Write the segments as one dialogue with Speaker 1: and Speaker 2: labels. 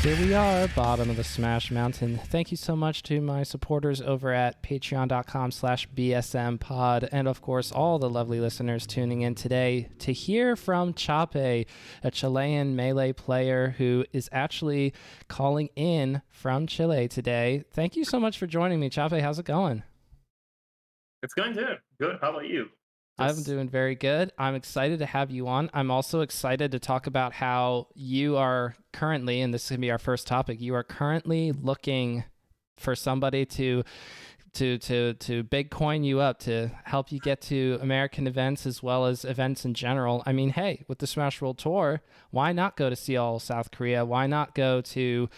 Speaker 1: Here we are, bottom of the Smash Mountain. Thank you so much to my supporters over at patreon.com/bsmpod, and of course, all the lovely listeners tuning in today to hear from Chape, a Chilean Melee player who is actually calling in from Chile today. Thank you so much for joining me, Chape. How's it going?
Speaker 2: It's going good. Good. How about you?
Speaker 1: I'm
Speaker 2: Just
Speaker 1: doing very good. I'm excited to have you on. I'm also excited to talk about how you are currently, and this is going to be our first topic, you are currently looking for somebody to Bitcoin you up to help you get to American events as well as events in general. I mean, hey, with the Smash World Tour, why not go to Seoul, South Korea? Why not go to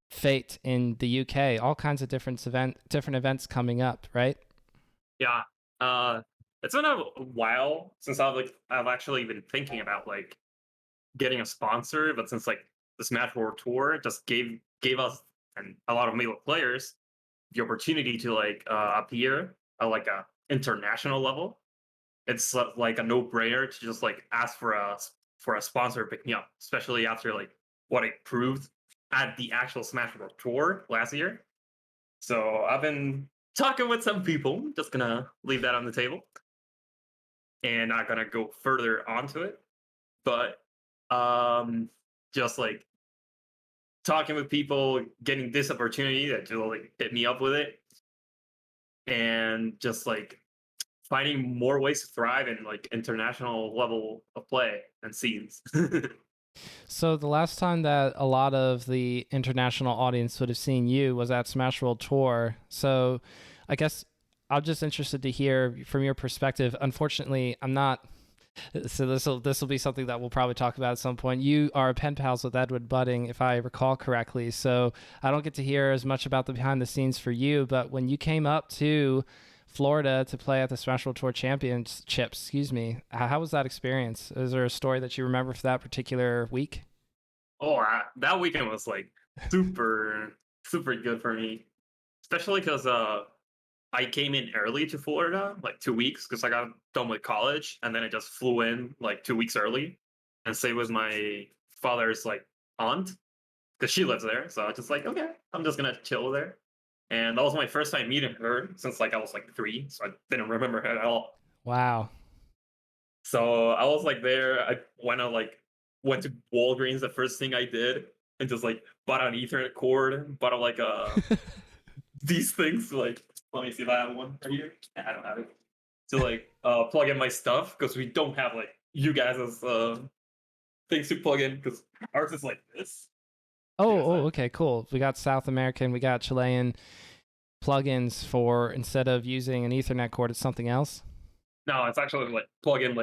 Speaker 1: Fate in the UK? All kinds of different events coming up, right?
Speaker 2: yeah. Uh, it's been a while since I've actually been thinking about getting a sponsor, but since the Smash World Tour just gave us and a lot of Melee players the opportunity to appear at a international level, it's like a no brainer to just ask for a sponsor to pick me up, especially after what I proved at the actual Smash World Tour last year. So I've been talking with some people. Just gonna leave that on the table and not gonna go further onto it. But just talking with people, getting this opportunity that to hit me up with it, and just finding more ways to thrive in international level of play and scenes.
Speaker 1: So the last time that a lot of the international audience would have seen you was at Smash World Tour. So I guess I'm just interested to hear from your perspective. Unfortunately, I'm not. So this will be something that we'll probably talk about at some point. You are pen pals with Edward Budding, if I recall correctly. So I don't get to hear as much about the behind the scenes for you. But when you came up to Florida to play at the Smash World Tour Championships, excuse me, how was that experience? Is there a story that you remember for that particular week?
Speaker 2: That weekend was super super good for me, especially because I came in early to Florida, 2 weeks, because I got done with college, and then I just flew in 2 weeks early, and stayed with my father's aunt because she lives there. So I was just okay, I'm just gonna chill there. And that was my first time meeting her since I was 3, so I didn't remember her at all.
Speaker 1: Wow.
Speaker 2: So I was there. I went to Walgreens. The first thing I did, and just bought an Ethernet cord, bought these things let me see if I have one right here. I don't have it. To plug in my stuff because we don't have you guys as things to plug in because ours is like this. You guys have
Speaker 1: Okay, cool. We got South American, we got Chilean plugins for instead of using an Ethernet cord, it's something else.
Speaker 2: no, it's actually plug in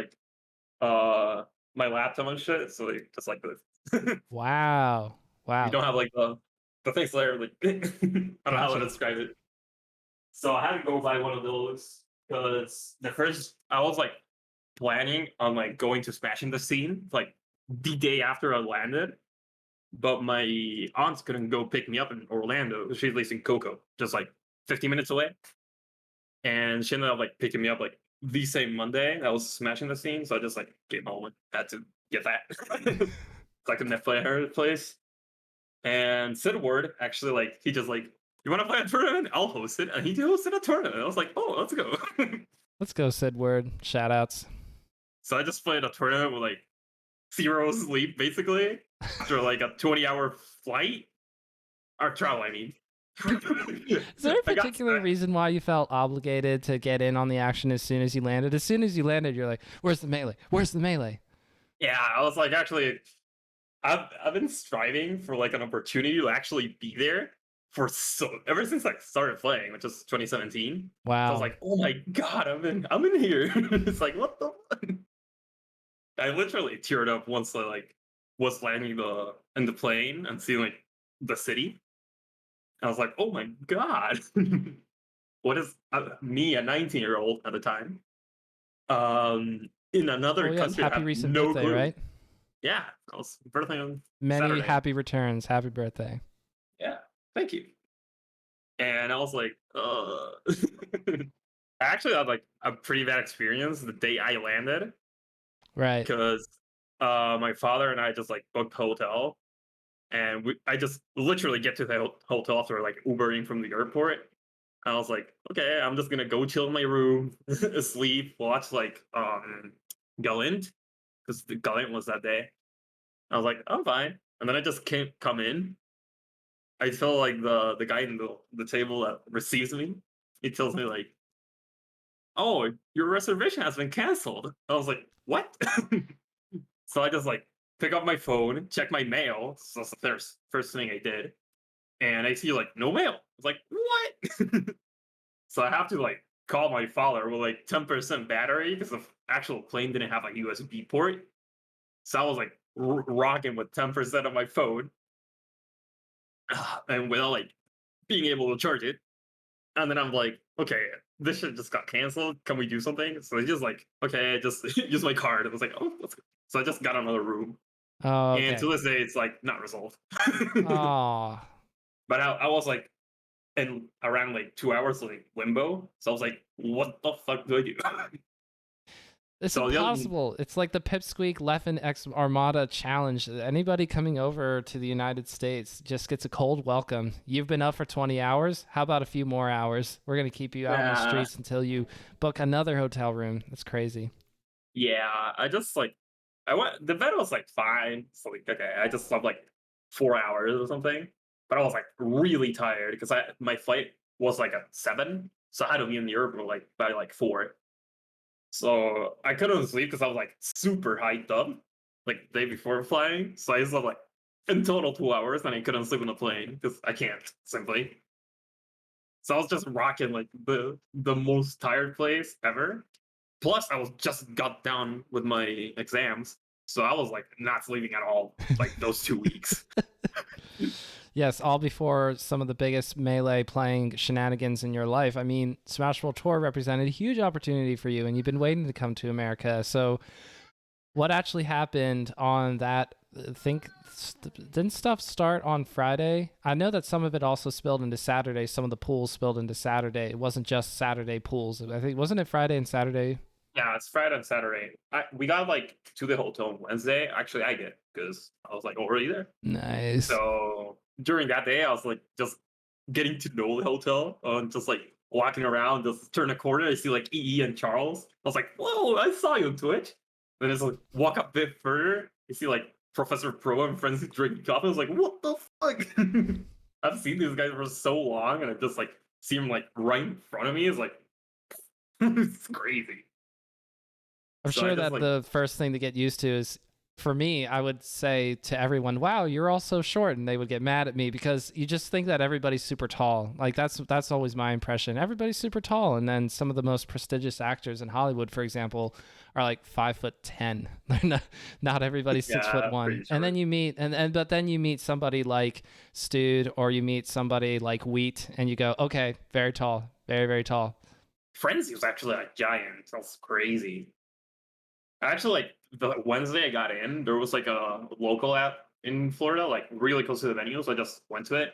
Speaker 2: uh my laptop and shit. So just like this.
Speaker 1: Wow.
Speaker 2: You
Speaker 1: Wow.
Speaker 2: don't have the things there I don't know how to
Speaker 1: Gotcha.
Speaker 2: describe it. So I had to go buy one of those because the first I was planning on going to Smashing the Scene the day after I landed, but my aunts couldn't go pick me up in Orlando. She lives in Cocoa, just 50 minutes away, and she ended up picking me up the same Monday. I was Smashing the Scene, so I just came home and had to get that. So I couldn't play at her place. And Sidward actually he just you want to play a tournament? I'll host it, and he hosted a tournament. I was like, oh, let's go.
Speaker 1: Let's go, Sid Word. Shout outs.
Speaker 2: So I just played a tournament with zero sleep basically after a 20-hour flight or travel. I mean,
Speaker 1: Is there a
Speaker 2: I got
Speaker 1: particular reason why you felt obligated to get in on the action as soon as you landed? As soon as you landed, you're like, where's the melee? Where's the melee?
Speaker 2: yeah. I was actually I've been striving for an opportunity to actually be there for ever since I started playing, which is 2017. So I was
Speaker 1: Wow.
Speaker 2: oh my god, I'm in here. It's what the fuck? I literally teared up once I was landing in the plane and seeing the city. I was oh my god, what is me, a 19-year-old at the time, in
Speaker 1: Oh,
Speaker 2: another
Speaker 1: yes.
Speaker 2: country,
Speaker 1: Happy
Speaker 2: have
Speaker 1: recent
Speaker 2: no
Speaker 1: birthday,
Speaker 2: clue.
Speaker 1: right?
Speaker 2: Yeah, I was birthday on
Speaker 1: Many
Speaker 2: Saturday.
Speaker 1: happy returns. Happy birthday.
Speaker 2: Yeah, thank you. And I was I actually had a pretty bad experience the day I landed
Speaker 1: Right.
Speaker 2: because my father and I just booked hotel and I just literally get to the hotel after like Ubering from the airport. I was like, okay, I'm just gonna go chill in my room, sleep, watch like Gallant, because the Gallant was that day. I was like, I'm fine. And then I just can't come in. I feel like the guy in the table that receives me, he tells me like, "Oh, your reservation has been canceled." I was like, "What?" So I just like pick up my phone, check my mail. So that's the first thing I did, and I see like no mail. I was like, "What?" So I have to like call my father with like 10% battery because the actual plane didn't have a USB port. So I was like rocking with 10% of my phone, and without like being able to charge it. And then I'm like, okay, this shit just got canceled. Can we do something? So he's just like, okay, just use my card. I was like, oh, let's go. So I just got another room.
Speaker 1: Oh,
Speaker 2: And
Speaker 1: okay.
Speaker 2: to this day, it's like not resolved.
Speaker 1: Oh,
Speaker 2: But I was like in around like 2 hours like limbo. So I was like, what the fuck do I do?
Speaker 1: it's
Speaker 2: So the other,
Speaker 1: impossible. It's like the Pipsqueak Leffen X Armada challenge. Anybody coming over to the United States just gets a cold welcome. You've been up for 20 hours. How about a few more hours? We're going to keep you out on the
Speaker 2: uh,
Speaker 1: streets until you book another hotel room. That's crazy.
Speaker 2: yeah, I just like, I went, the bed was like fine. So like, okay, I just slept like 4 hours or something. But I was like really tired because my flight was like at 7. So I had to be in the airport like by like 4. So I couldn't sleep because I was like super hyped up like the day before flying. So I slept like in total 2 hours and I couldn't sleep on the plane because I can't simply. So I was just rocking like the most tired place ever. Plus, I was just got down with my exams, so I was like not sleeping at all like those 2 weeks.
Speaker 1: Yes, all before some of the biggest melee playing shenanigans in your life. I mean, Smash World Tour represented a huge opportunity for you, and you've been waiting to come to America. So, what actually happened on that? Think didn't stuff start on Friday? I know that some of it also spilled into Saturday. Some of the pools spilled into Saturday. It wasn't just Saturday pools. I think wasn't it Friday and Saturday?
Speaker 2: Yeah, it's Friday and Saturday. We got like to the hotel on Wednesday. Actually, I did because I was like already there.
Speaker 1: Nice.
Speaker 2: So during that day, I was like just getting to know the hotel and just like walking around. Just turn a corner, I see like EE and Charles. I was like, "Whoa, I saw you on Twitch." Then just like walk a bit further, you see like Professor Pro and friends drinking coffee. I was like, "What the fuck?" I've seen these guys for so long, and I just like see them like right in front of me. It's like it's crazy.
Speaker 1: I'm
Speaker 2: So I
Speaker 1: sure
Speaker 2: just
Speaker 1: that
Speaker 2: like,
Speaker 1: the first thing to get used to is for me, I would say to everyone, "Wow, you're all so short," and they would get mad at me because you just think that everybody's super tall. Like that's always my impression. Everybody's super tall, and then some of the most prestigious actors in Hollywood, for example, are like 5'10". They're not everybody's six foot
Speaker 2: yeah,
Speaker 1: one.
Speaker 2: pretty
Speaker 1: And then
Speaker 2: short.
Speaker 1: you meet and but then you meet somebody like Stude or you meet somebody like Wheat, and you go, "Okay, very tall, very very tall."
Speaker 2: Frenzy was actually a giant. That's crazy. Actually, like the Wednesday I got in, there was like a local app in Florida, like really close to the venue. So I just went to it.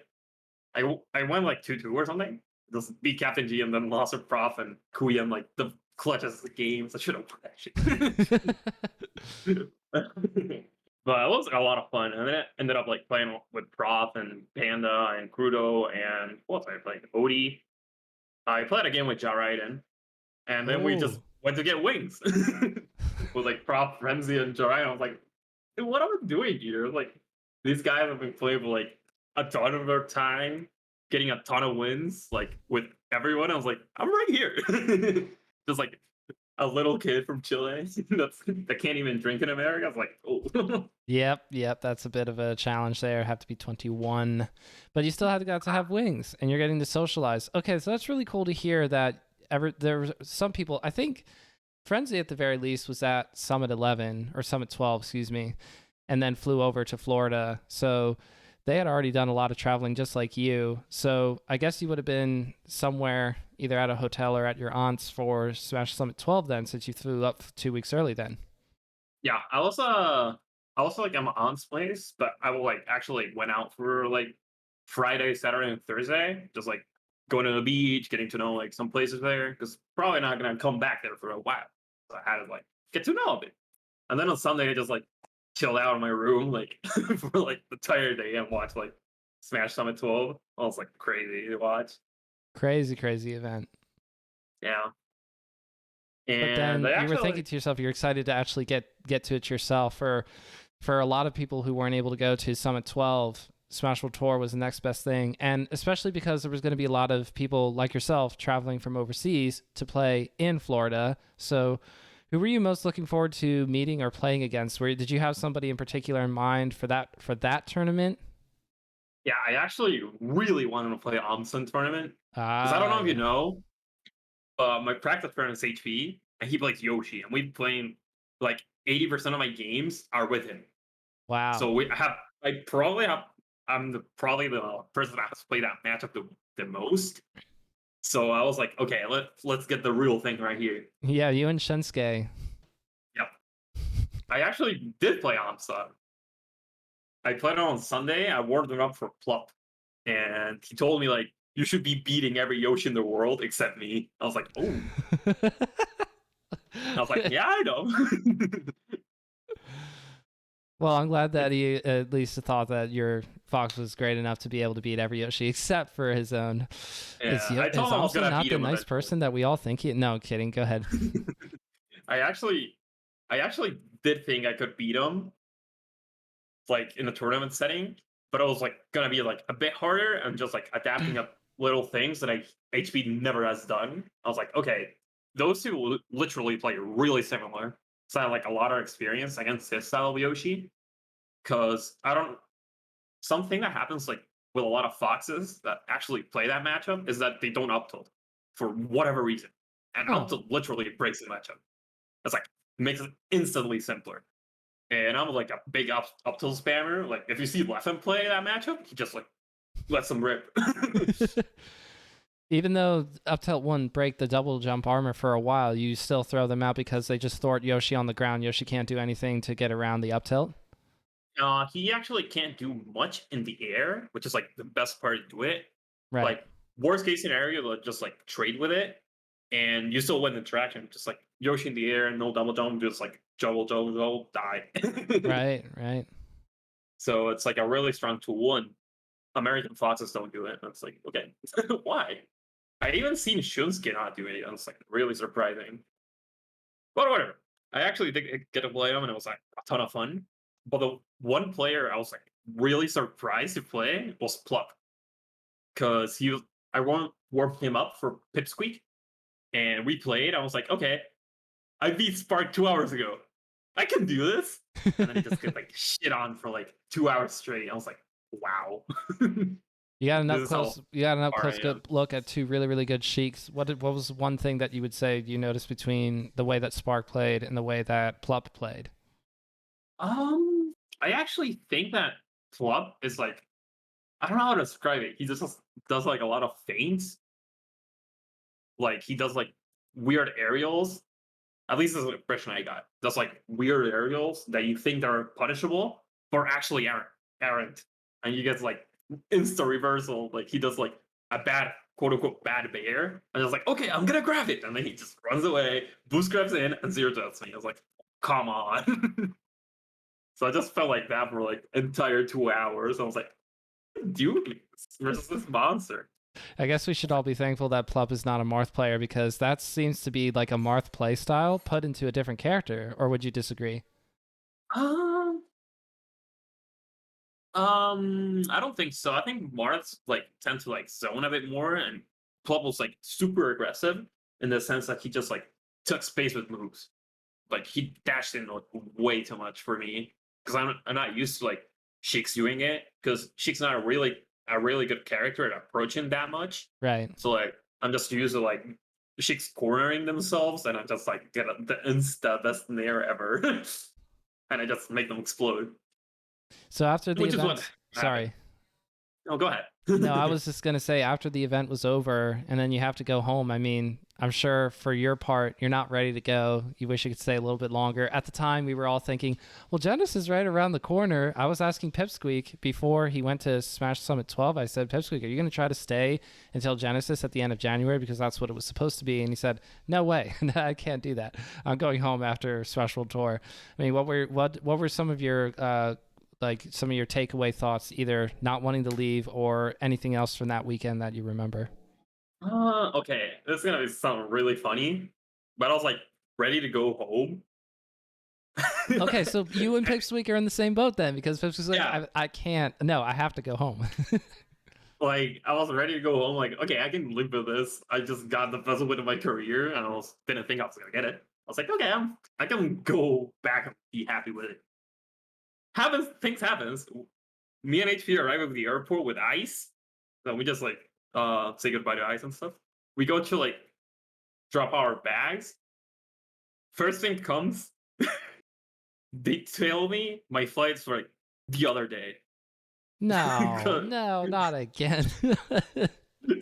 Speaker 2: I went like 2-2 or something. Just beat Captain G and then lost to Prof and Kuyan like the clutches the games. I should have won that shit. But it was a lot of fun. And then it ended up like playing with Prof and Panda and Crudo and what was I playing? Odie. I played a game with Jariden, and then we just
Speaker 1: Oh.
Speaker 2: went to get wings with like Prop, Frenzy, and Jariden. I was like, dude, what am I doing here? Like, these guys have been playing for like a ton of their time, getting a ton of wins, like with everyone. I was like, I'm right here. Just like a little kid from Chile that can't even drink in America. I was like, oh.
Speaker 1: Yep, that's a bit of a challenge there. Have to be 21, but you still have got to have wings, and you're getting to socialize. Okay, so that's really cool to hear that. There were some people. I think Frenzy at the very least was at Summit 11 or Summit 12, excuse me, and then flew over to Florida. So they had already done a lot of traveling, just like you. So I guess you would have been somewhere either at a hotel or at your aunt's for Smash Summit 12 then, since you flew up 2 weeks early then.
Speaker 2: Yeah, I was like at my aunt's place, but I will like actually went out for like Friday, Saturday, and Thursday, just like going to the beach, getting to know like some places there, because probably not gonna come back there for a while. So I had to like get to know a bit. And then on Sunday, I just like chilled out in my room like for like the entire day and watch like Smash Summit 12. It was like crazy to watch.
Speaker 1: Crazy, crazy event.
Speaker 2: Yeah.
Speaker 1: But
Speaker 2: And
Speaker 1: then
Speaker 2: I
Speaker 1: you were
Speaker 2: actually
Speaker 1: thinking to yourself, you're excited to actually get to it yourself. For a lot of people who weren't able to go to Summit 12, Smash World Tour was the next best thing, and especially because there was going to be a lot of people like yourself traveling from overseas to play in Florida. So, who were you most looking forward to meeting or playing against? Did you have somebody in particular in mind for that tournament?
Speaker 2: yeah, I actually really wanted to play Omson tournament because I don't
Speaker 1: Ah,
Speaker 2: know if you
Speaker 1: yeah.
Speaker 2: know, my practice friend is HP and he plays Yoshi, and we've playing like 80% of my games are with him.
Speaker 1: Wow.
Speaker 2: So I probably have I'm probably the person that has to play that matchup the most. So I was like, okay, let's get the real thing right here.
Speaker 1: Yeah, you and Shinsuke.
Speaker 2: Yep. I actually did play Amsa. I played it on Sunday. I warmed him up for Plup, and he told me like you should be beating every Yoshi in the world except me. I was like, oh. I was like, yeah, I know.
Speaker 1: Well, I'm glad that
Speaker 2: It's,
Speaker 1: he at least thought that your Fox was great enough to be able to beat every Yoshi except for his own.
Speaker 2: yeah, I
Speaker 1: Is
Speaker 2: told him I was
Speaker 1: Amsa
Speaker 2: gonna
Speaker 1: not
Speaker 2: beat
Speaker 1: the
Speaker 2: him
Speaker 1: nice
Speaker 2: eventually.
Speaker 1: person that we all think he? No, kidding. Go ahead.
Speaker 2: I actually, I actually did think I could beat him like in a tournament setting, but it was like gonna be like a bit harder and just like adapting up little things that HP never has done. I was like, okay, those two literally play really similar. So I have like a lot of experience against this style of Yoshi. Cause I don't something that happens like with a lot of foxes that actually play that matchup is that they don't up tilt for whatever reason. And up
Speaker 1: Oh,
Speaker 2: tilt literally breaks the matchup. It's like makes it instantly simpler. And I'm like a big up tilt spammer. Like if you see Leffen play that matchup, he just like lets them rip.
Speaker 1: even though up tilt wouldn't break the double jump armor for a while, you still throw them out because they just thwart Yoshi on the ground. Yoshi can't do anything to get around the up tilt.
Speaker 2: He actually can't do much in the air, which is like the best part to do it.
Speaker 1: Right.
Speaker 2: Like worst case scenario, they'll just like trade with it, and you still win the interaction. Just like Yoshi in the air, no double jump, just like juggle, die.
Speaker 1: Right. Right.
Speaker 2: So it's like a really strong tool, and American foxes don't do it. And it's like, okay, why? I even seen Shunsuke not doing it. And it's like really surprising. But whatever. I actually did get to play them, and it was like a ton of fun. But the one player I was like really surprised to play was Plup, because I warmed him up for Pipsqueak, and we played. I was like, okay, I beat Spark 2 hours ago. I can do this. And then he just get like shit on for like 2 hours straight. I was like, wow.
Speaker 1: You got an up
Speaker 2: This is how
Speaker 1: close. You got an up
Speaker 2: far I
Speaker 1: close
Speaker 2: am.
Speaker 1: good look at two really really good Sheiks. What was one thing that you would say you noticed between the way that Spark played and the way that Plup played?
Speaker 2: I actually think that Plup is like, I don't know how to describe it. He just does like a lot of feints. Like he does like weird aerials. At least this is the impression I got. Does like weird aerials that you think are punishable, but actually aren't. And you get like insta reversal. Like he does like a bad quote unquote bad bear, and it's like, okay, I'm gonna grab it, and then he just runs away, boost grabs in, and zero touches me. I was like, come on. So I just felt like that for like entire 2 hours. I was like, dude, versus this monster.
Speaker 1: I guess we should all be thankful that Plup is not a Marth player because that seems to be like a Marth play style put into a different character. Or would you disagree?
Speaker 2: Um, I don't think so. I think Marths like tend to like zone a bit more, and Plub was like super aggressive in the sense that he just like took space with moves. Like he dashed in like way too much for me because I'm not used to like Sheik's doing it, because Sheik's not a really good character at approaching that much.
Speaker 1: Right.
Speaker 2: So like I'm just used to like Sheik's cornering themselves, and I just like get the insta best nair ever, and I just make them explode,
Speaker 1: So after the
Speaker 2: which is
Speaker 1: event,
Speaker 2: what happened.
Speaker 1: sorry.
Speaker 2: Oh, go
Speaker 1: No, I
Speaker 2: ahead.
Speaker 1: was just going to say after the event was over and then you have to go home. I mean, I'm sure for your part, you're not ready to go. You wish you could stay a little bit longer. At the time, we were all thinking, well, Genesis is right around the corner. I was asking Pipsqueak before he went to Smash Summit 12. I said, Pipsqueak, are you going to try to stay until Genesis at the end of January? Because that's what it was supposed to be. And he said, no way. I can't do that. I'm going home after Smash World Tour. I mean, what were some of your like some of your takeaway thoughts, either not wanting to leave or anything else from that weekend that you remember?
Speaker 2: Okay, this is gonna be something really funny, but I was like ready to go home.
Speaker 1: Okay, so you and Pipsqueak are in the same boat then, because Pipsqueak's like,
Speaker 2: Yeah,
Speaker 1: I can't. No, I have to go home.
Speaker 2: like I was ready to go home. Like, okay, I can live with this. I just got the best win of my career, and didn't think I was gonna get it. I was like, okay, I can go back and be happy with it. Happens, things happens. Me and HP arrive at the airport with ice. So we just like say goodbye to ice and stuff. We go to like drop our bags. First thing comes, they tell me my flight's for like the other day.
Speaker 1: No, no, not again.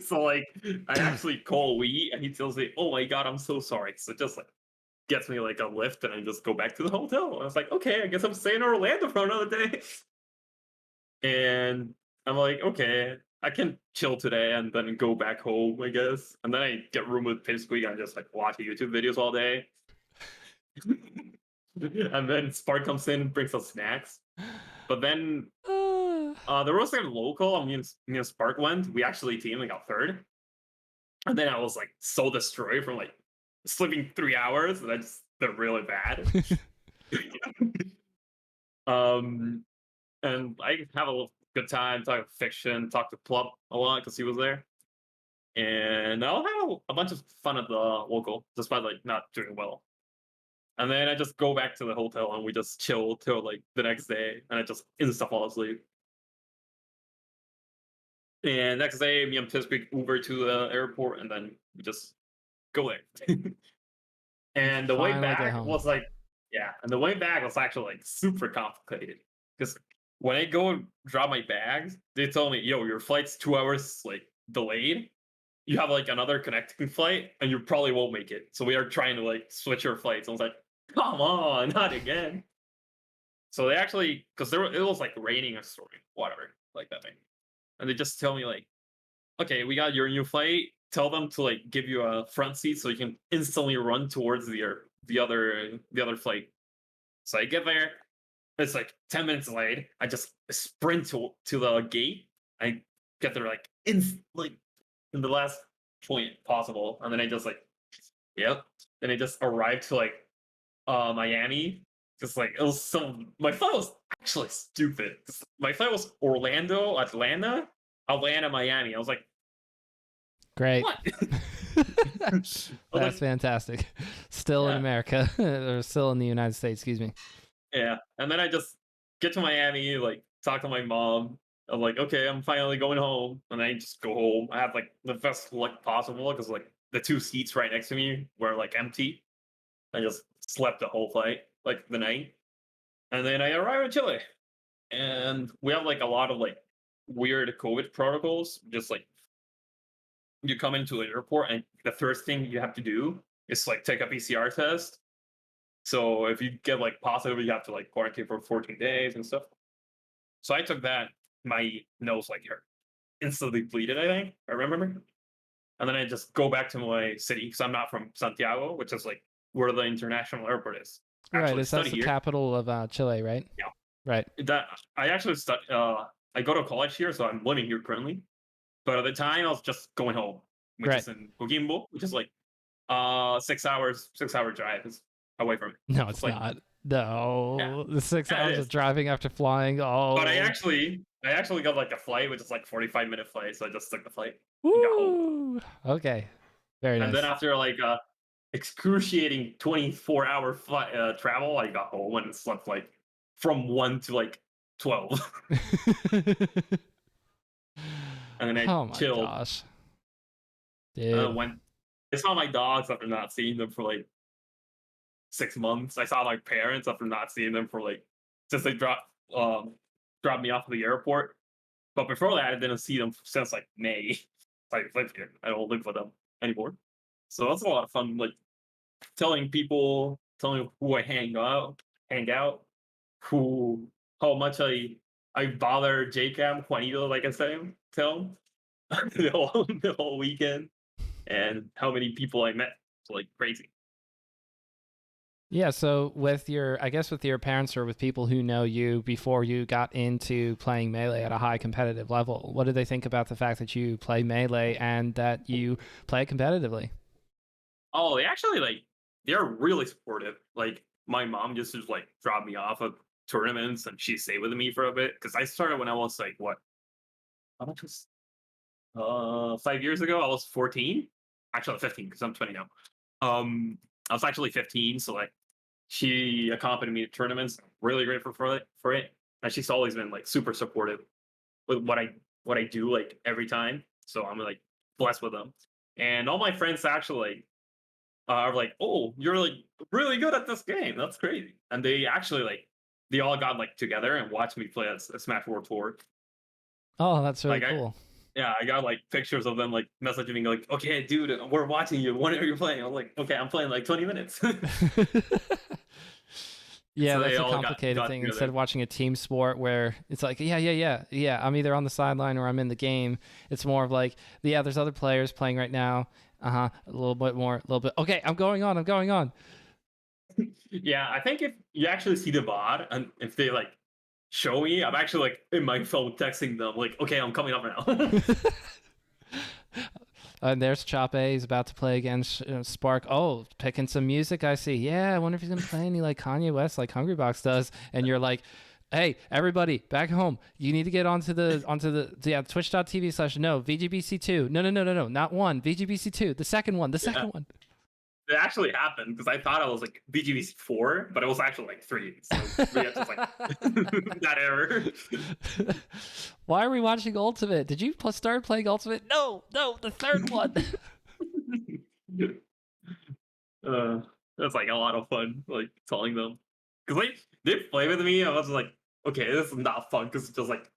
Speaker 2: So like I actually call Wee and he tells me, "Oh my god, I'm so sorry." So just like gets me like a lift and I just go back to the hotel. I was like, "Okay, I guess I'm staying in Orlando for another day." And I'm like, "Okay, I can chill today and then go back home, I guess." And then I get room with Pipsqueak and just like watch YouTube videos all day. And then Spark comes in and brings us snacks. But then there was like a local. Me and Spark went. We actually teamed and got third. And then I was like so destroyed from like sleeping 3 hours that I just felt really bad. um, and I have a good time talking fiction, talk to Plum a lot because he was there, and I'll have a bunch of fun at the local, despite like not doing well. And then I just go back to the hotel and we just chill till like the next day, and I just insta fall asleep. And next day, me and Pipsqueak Uber to the airport, and then we just go there.
Speaker 1: You
Speaker 2: And the way
Speaker 1: finally get
Speaker 2: back
Speaker 1: home.
Speaker 2: was like, yeah, and the way back was actually like super complicated because when I go and drop my bags, they told me, "Yo, your flight's 2 hours like delayed. You have like another connecting flight, and you probably won't make it. So we are trying to like switch your flights." I was like, "Come on, not again." So they actually, because it was like raining or storming, whatever, like that thing, and they just tell me like, "Okay, we got your new flight. Tell them to like give you a front seat so you can instantly run towards the other flight." So I get there. It's like 10 minutes late. I just sprint to the gate. I get there like in the last point possible, and then I just like yep. Then I just arrived to like Miami. Just like it was so my flight was actually stupid. My flight was Orlando, Atlanta, Miami. I was like,
Speaker 1: Great.
Speaker 2: what? I was
Speaker 1: That's
Speaker 2: like,
Speaker 1: fantastic. Still in
Speaker 2: yeah,
Speaker 1: America, or still in the United States, excuse me.
Speaker 2: yeah. And then I just get to Miami, like talk to my mom. I'm like, okay, I'm finally going home. And I just go home. I have like the best luck possible because like the two seats right next to me were like empty. I just slept the whole flight, like the night. And then I arrive in Chile. And we have like a lot of like weird COVID protocols. Just like you come into the airport and the first thing you have to do is like take a PCR test. So if you get like positive, you have to like quarantine for 14 days and stuff. So I took that. My nose like hurt, instantly bleeded. I think I remember. And then I just go back to my city because I'm not from Santiago, which is like where the international airport is. I
Speaker 1: Right,
Speaker 2: actually
Speaker 1: is that's
Speaker 2: study
Speaker 1: the
Speaker 2: here.
Speaker 1: capital of Chile, right?
Speaker 2: Yeah,
Speaker 1: Right.
Speaker 2: that I actually study. I go to college here, so I'm living here currently. But at the time, I was just going home, which
Speaker 1: Right.
Speaker 2: is in Coquimbo, which is like 6 hour drive is away from it.
Speaker 1: No,
Speaker 2: It's
Speaker 1: it's
Speaker 2: like
Speaker 1: not.
Speaker 2: yeah,
Speaker 1: No, the six
Speaker 2: yeah, it
Speaker 1: hours of
Speaker 2: is.
Speaker 1: driving after flying.
Speaker 2: But
Speaker 1: Oh,
Speaker 2: I actually got like a flight, which is like 45-minute flight, so I just took the flight and got home.
Speaker 1: woo. Okay, very
Speaker 2: And then
Speaker 1: nice.
Speaker 2: after like excruciating 24-hour travel, I got home and slept like from 1 to like 12, and then I
Speaker 1: Oh my
Speaker 2: chilled.
Speaker 1: gosh, dude.
Speaker 2: Went. I saw my dogs after not seeing them for like 6 months. I saw my parents after not seeing them for like since they dropped me off at the airport. But before that, I didn't see them since like May. I live here. I don't live with them anymore. So that's a lot of fun. Like telling who I hang out, who how much I bother Jacob, Juanito, like I say, tell him the whole weekend, and how many people I met. It's like crazy.
Speaker 1: Yeah, so with your, I guess with your parents or with people who know you before you got into playing Melee at a high competitive level, what did they think about the fact that you play Melee and that you play competitively?
Speaker 2: Oh, they actually they're really supportive. Like my mom just like drop me off of tournaments and she stayed with me for a bit because I started when I was like what? How much was 5 years ago? I was 14. Actually 15 because I'm 20 now. I was actually 15, so like she accompanied me to tournaments. Really grateful for it. And she's always been like super supportive with what I do like every time. So I'm like blessed with them. And all my friends actually are like, "Oh, you're like really good at this game. That's crazy." And they actually they all got like together and watched me play a Smash World Tour.
Speaker 1: Oh, that's really
Speaker 2: Like I
Speaker 1: cool.
Speaker 2: Yeah, I got like pictures of them like messaging me like, "Okay, dude, we're watching you. When are you playing?" I'm like, "Okay, I'm playing like 20 minutes."
Speaker 1: Yeah,
Speaker 2: So they
Speaker 1: that's a
Speaker 2: all
Speaker 1: complicated
Speaker 2: got
Speaker 1: thing. Instead
Speaker 2: together.
Speaker 1: of watching a team sport where it's like, yeah, I'm either on the sideline or I'm in the game. It's more of like, yeah, there's other players playing right now. A little bit more, a little bit. Okay, I'm going on. I'm going on.
Speaker 2: Yeah, I think if you actually see the bot and if they like show me, I'm actually like in my phone texting them like, "Okay, I'm coming up now."
Speaker 1: And there's Chape. He's about to play against Spark. Oh, picking some music. I see. Yeah, I wonder if he's gonna play any like Kanye West, like Hungrybox does. And you're like, hey, everybody, back home. You need to get onto the Twitch.tv/ no VGBC2. No, not one VGBC2. The second one. The
Speaker 2: Yeah,
Speaker 1: second one.
Speaker 2: it actually happened because I thought I was like BGVC 4, but it was actually like 3. So we had just like that error.
Speaker 1: Why are we watching Ultimate? Did you start playing Ultimate? No, the third one.
Speaker 2: uh, that's like a lot of fun, like telling them because they play with me. I was like, okay, this is not fun because it's just like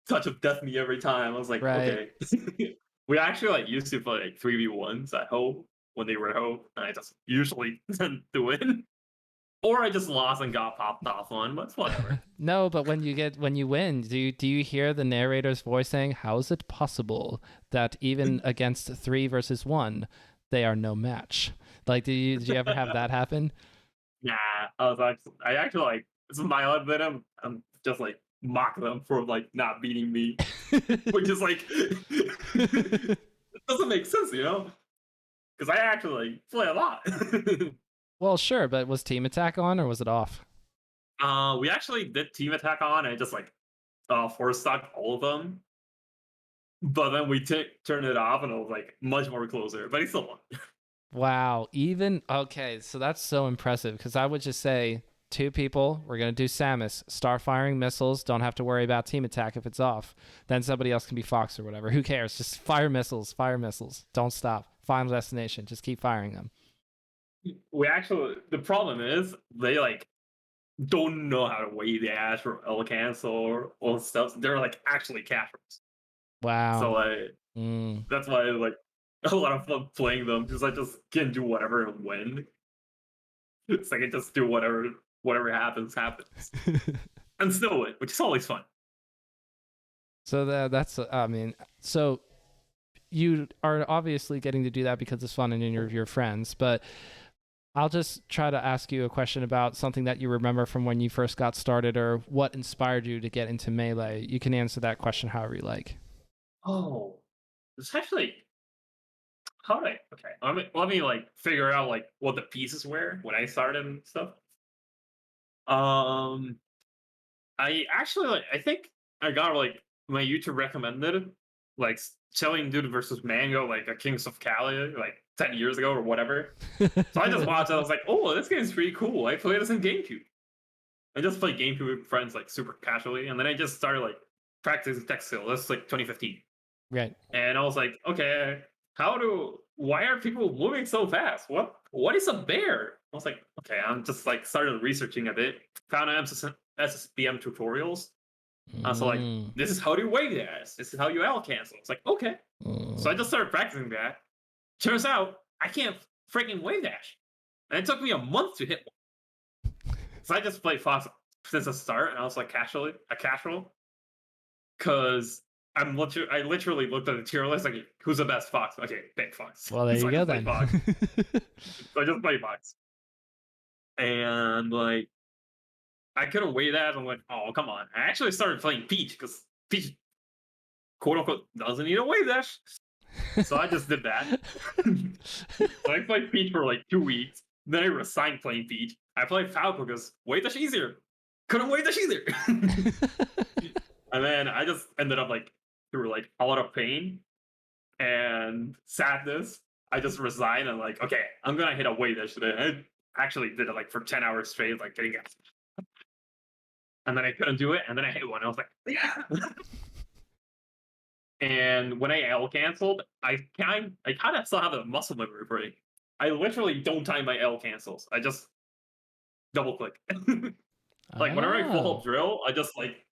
Speaker 2: touch of death me every time. I was like,
Speaker 1: Right.
Speaker 2: okay. We actually like used to play like 3v1s at home when they were at home, and I just usually tend to win. Or I just lost and got popped off on, but it's whatever.
Speaker 1: No, but when you win, do you hear the narrator's voice saying, "How is it possible that even against three versus one, they are no match?" Like, did you ever have that happen?
Speaker 2: Nah, I actually like smile at them and just like mock them for like not beating me, which is like it doesn't make sense, you know? Because I actually like, play a lot.
Speaker 1: Well, sure, but was Team Attack on or was it off?
Speaker 2: We actually did team attack on and just like force stock all of them, but then we turned it off and it was like much more closer. But he still won.
Speaker 1: Wow, even okay, so that's so impressive because I would just say two people, we're gonna do Samus, start firing missiles, don't have to worry about team attack if it's off. Then somebody else can be Fox or whatever. Who cares? Just fire missiles. Don't stop. Final destination. Just keep firing them.
Speaker 2: We actually the problem is they like don't know how to weigh the ash or L or all stuff. They're like actually casuals.
Speaker 1: Wow.
Speaker 2: So like
Speaker 1: Mm.
Speaker 2: that's why like a lot of fun playing them because I just can do whatever and win. It's like I just do whatever happens, and still win, which is always fun.
Speaker 1: So that's I mean, so you are obviously getting to do that because it's fun and you're your friends, but I'll just try to ask you a question about something that you remember from when you first got started or what inspired you to get into Melee. You can answer that question however you like.
Speaker 2: Oh, it's actually how did I? Okay, let me like figure out like what the pieces were when I started and stuff. Um, I actually like I think I got like my YouTube recommended like Chilean Dude versus Mango like a Kings of Cali like 10 years ago or whatever. So I just watched it. I was like, oh, this game's pretty cool. I played this in GameCube. I just played GameCube with friends like super casually, and then I just started like practicing tech skill. That's like 2015,
Speaker 1: Right.
Speaker 2: and I was like, okay, why are people moving so fast? What is a bear? I was like, okay, I'm just like started researching a bit, found SSBM tutorials, So like,
Speaker 1: Mm,
Speaker 2: this is how you wave dash. This is how you L cancel. It's like, okay. So I
Speaker 1: mm.
Speaker 2: just started practicing that. Turns out I can't freaking wave dash. And it took me a month to hit one. So I just played Fox since the start, and I was like a casual, because I literally looked at the tier list like, who's the best Fox? Okay, pick Fox.
Speaker 1: Well, there
Speaker 2: So
Speaker 1: you
Speaker 2: I
Speaker 1: go
Speaker 2: just played
Speaker 1: then.
Speaker 2: Fox. So I just played Fox, and like I couldn't wait that. I'm like, oh come on! I actually started playing Peach because Peach, quote unquote, doesn't need a wave dash. So I just did that. So I played Peach for like 2 weeks. Then I resigned playing Peach. I played Falco because wave dash easier. Couldn't wave dash either. And then I just ended up like through like a lot of pain and sadness. I just resigned and like, okay, I'm gonna hit a wave dash today. I actually did it like for 10 hours straight, like getting it. And then I couldn't do it, and then I hit one. I was like, yeah. And when I L canceled, I kind of still have a muscle memory for it. I literally don't time my L cancels. I just double click. Like whenever I full
Speaker 1: Oh,
Speaker 2: up drill, I just like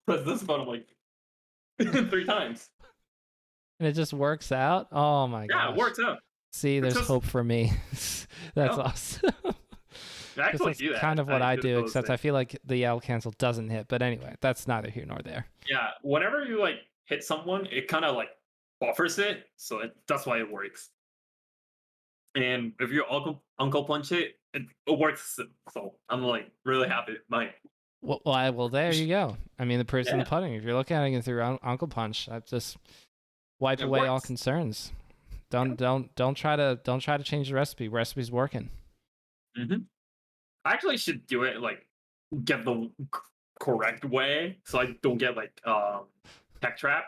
Speaker 2: press this button like 3 times.
Speaker 1: and it just works out. Oh my
Speaker 2: Yeah, it
Speaker 1: gosh.
Speaker 2: works out.
Speaker 1: See,
Speaker 2: It's
Speaker 1: there's
Speaker 2: just
Speaker 1: hope for me. That's
Speaker 2: no.
Speaker 1: awesome.
Speaker 2: I
Speaker 1: Because
Speaker 2: actually
Speaker 1: that's
Speaker 2: do that.
Speaker 1: kind of what
Speaker 2: I
Speaker 1: I
Speaker 2: do
Speaker 1: do,
Speaker 2: those
Speaker 1: except
Speaker 2: things.
Speaker 1: I feel like the L cancel doesn't hit. But anyway, that's neither here nor there.
Speaker 2: Yeah, whenever you like hit someone, it kind of like buffers it, so that's why it works. And if you uncle punch it, it works. So I'm like really happy. My
Speaker 1: Well, there you go. I mean, the proof's in the
Speaker 2: yeah,
Speaker 1: pudding. If you're looking at it through Uncle Punch, that just wipe
Speaker 2: it
Speaker 1: away all
Speaker 2: works.
Speaker 1: concerns.
Speaker 2: Yeah.
Speaker 1: Don't try to change the recipe. Recipe's working.
Speaker 2: Hmm. I actually should do it like get the correct way, so I don't get like tech trap.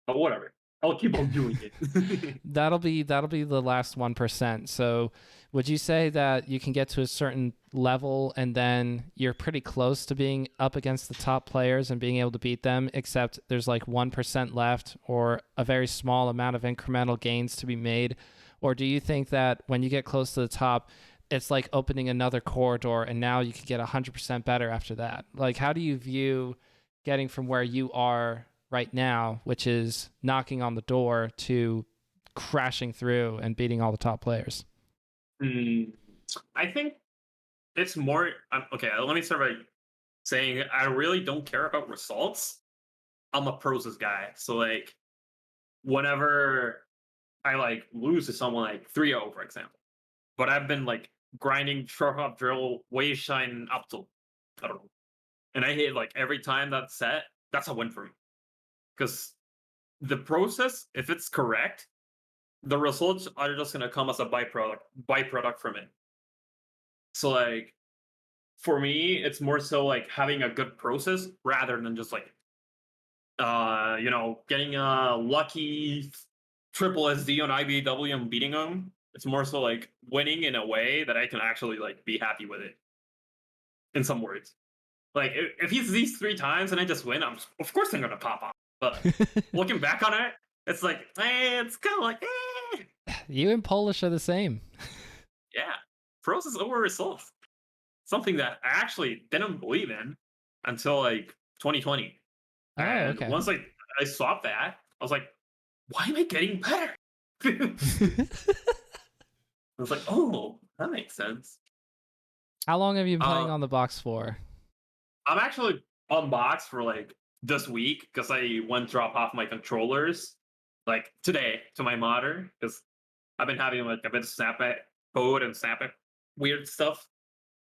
Speaker 2: But whatever, I'll keep on doing it.
Speaker 1: That'll be the last 1%. So, would you say that you can get to a certain level and then you're pretty close to being up against the top players and being able to beat them, except there's like 1% left or a very small amount of incremental gains to be made? Or do you think that when you get close to the top, it's like opening another corridor and now you could get 100% better after that? Like, how do you view getting from where you are right now, which is knocking on the door, to crashing through and beating all the top players?
Speaker 2: Hmm. I think it's more. Okay, let me start by saying I really don't care about results. I'm a process guy, so like whenever I like lose to someone like 3-0, for example, but I've been like grinding short hop drill, wave shine up to I don't know, and I hit like every time that's set. That's a win for me because the process, if it's correct, the results are just gonna come as a byproduct from it. So like for me, it's more so like having a good process rather than just like getting a lucky triple SD on IBW and beating them. It's more so like winning in a way that I can actually like be happy with it. In some words, like if he's these 3 times and I just win, of course I'm gonna pop off. But looking back on it, it's like it's kind of like
Speaker 1: You and Polish are the same.
Speaker 2: yeah, process over results. Something that I actually didn't believe in until like 2020.
Speaker 1: Oh,
Speaker 2: And
Speaker 1: okay.
Speaker 2: once I swapped that, I was like, why am I getting better? I was like, oh, that makes sense.
Speaker 1: How long have you been
Speaker 2: Uh,
Speaker 1: playing on the box for?
Speaker 2: I'm actually unboxed for like this week because I went drop off my controllers like today to my modder because I've been having like a bit of snap it code and snap it weird stuff.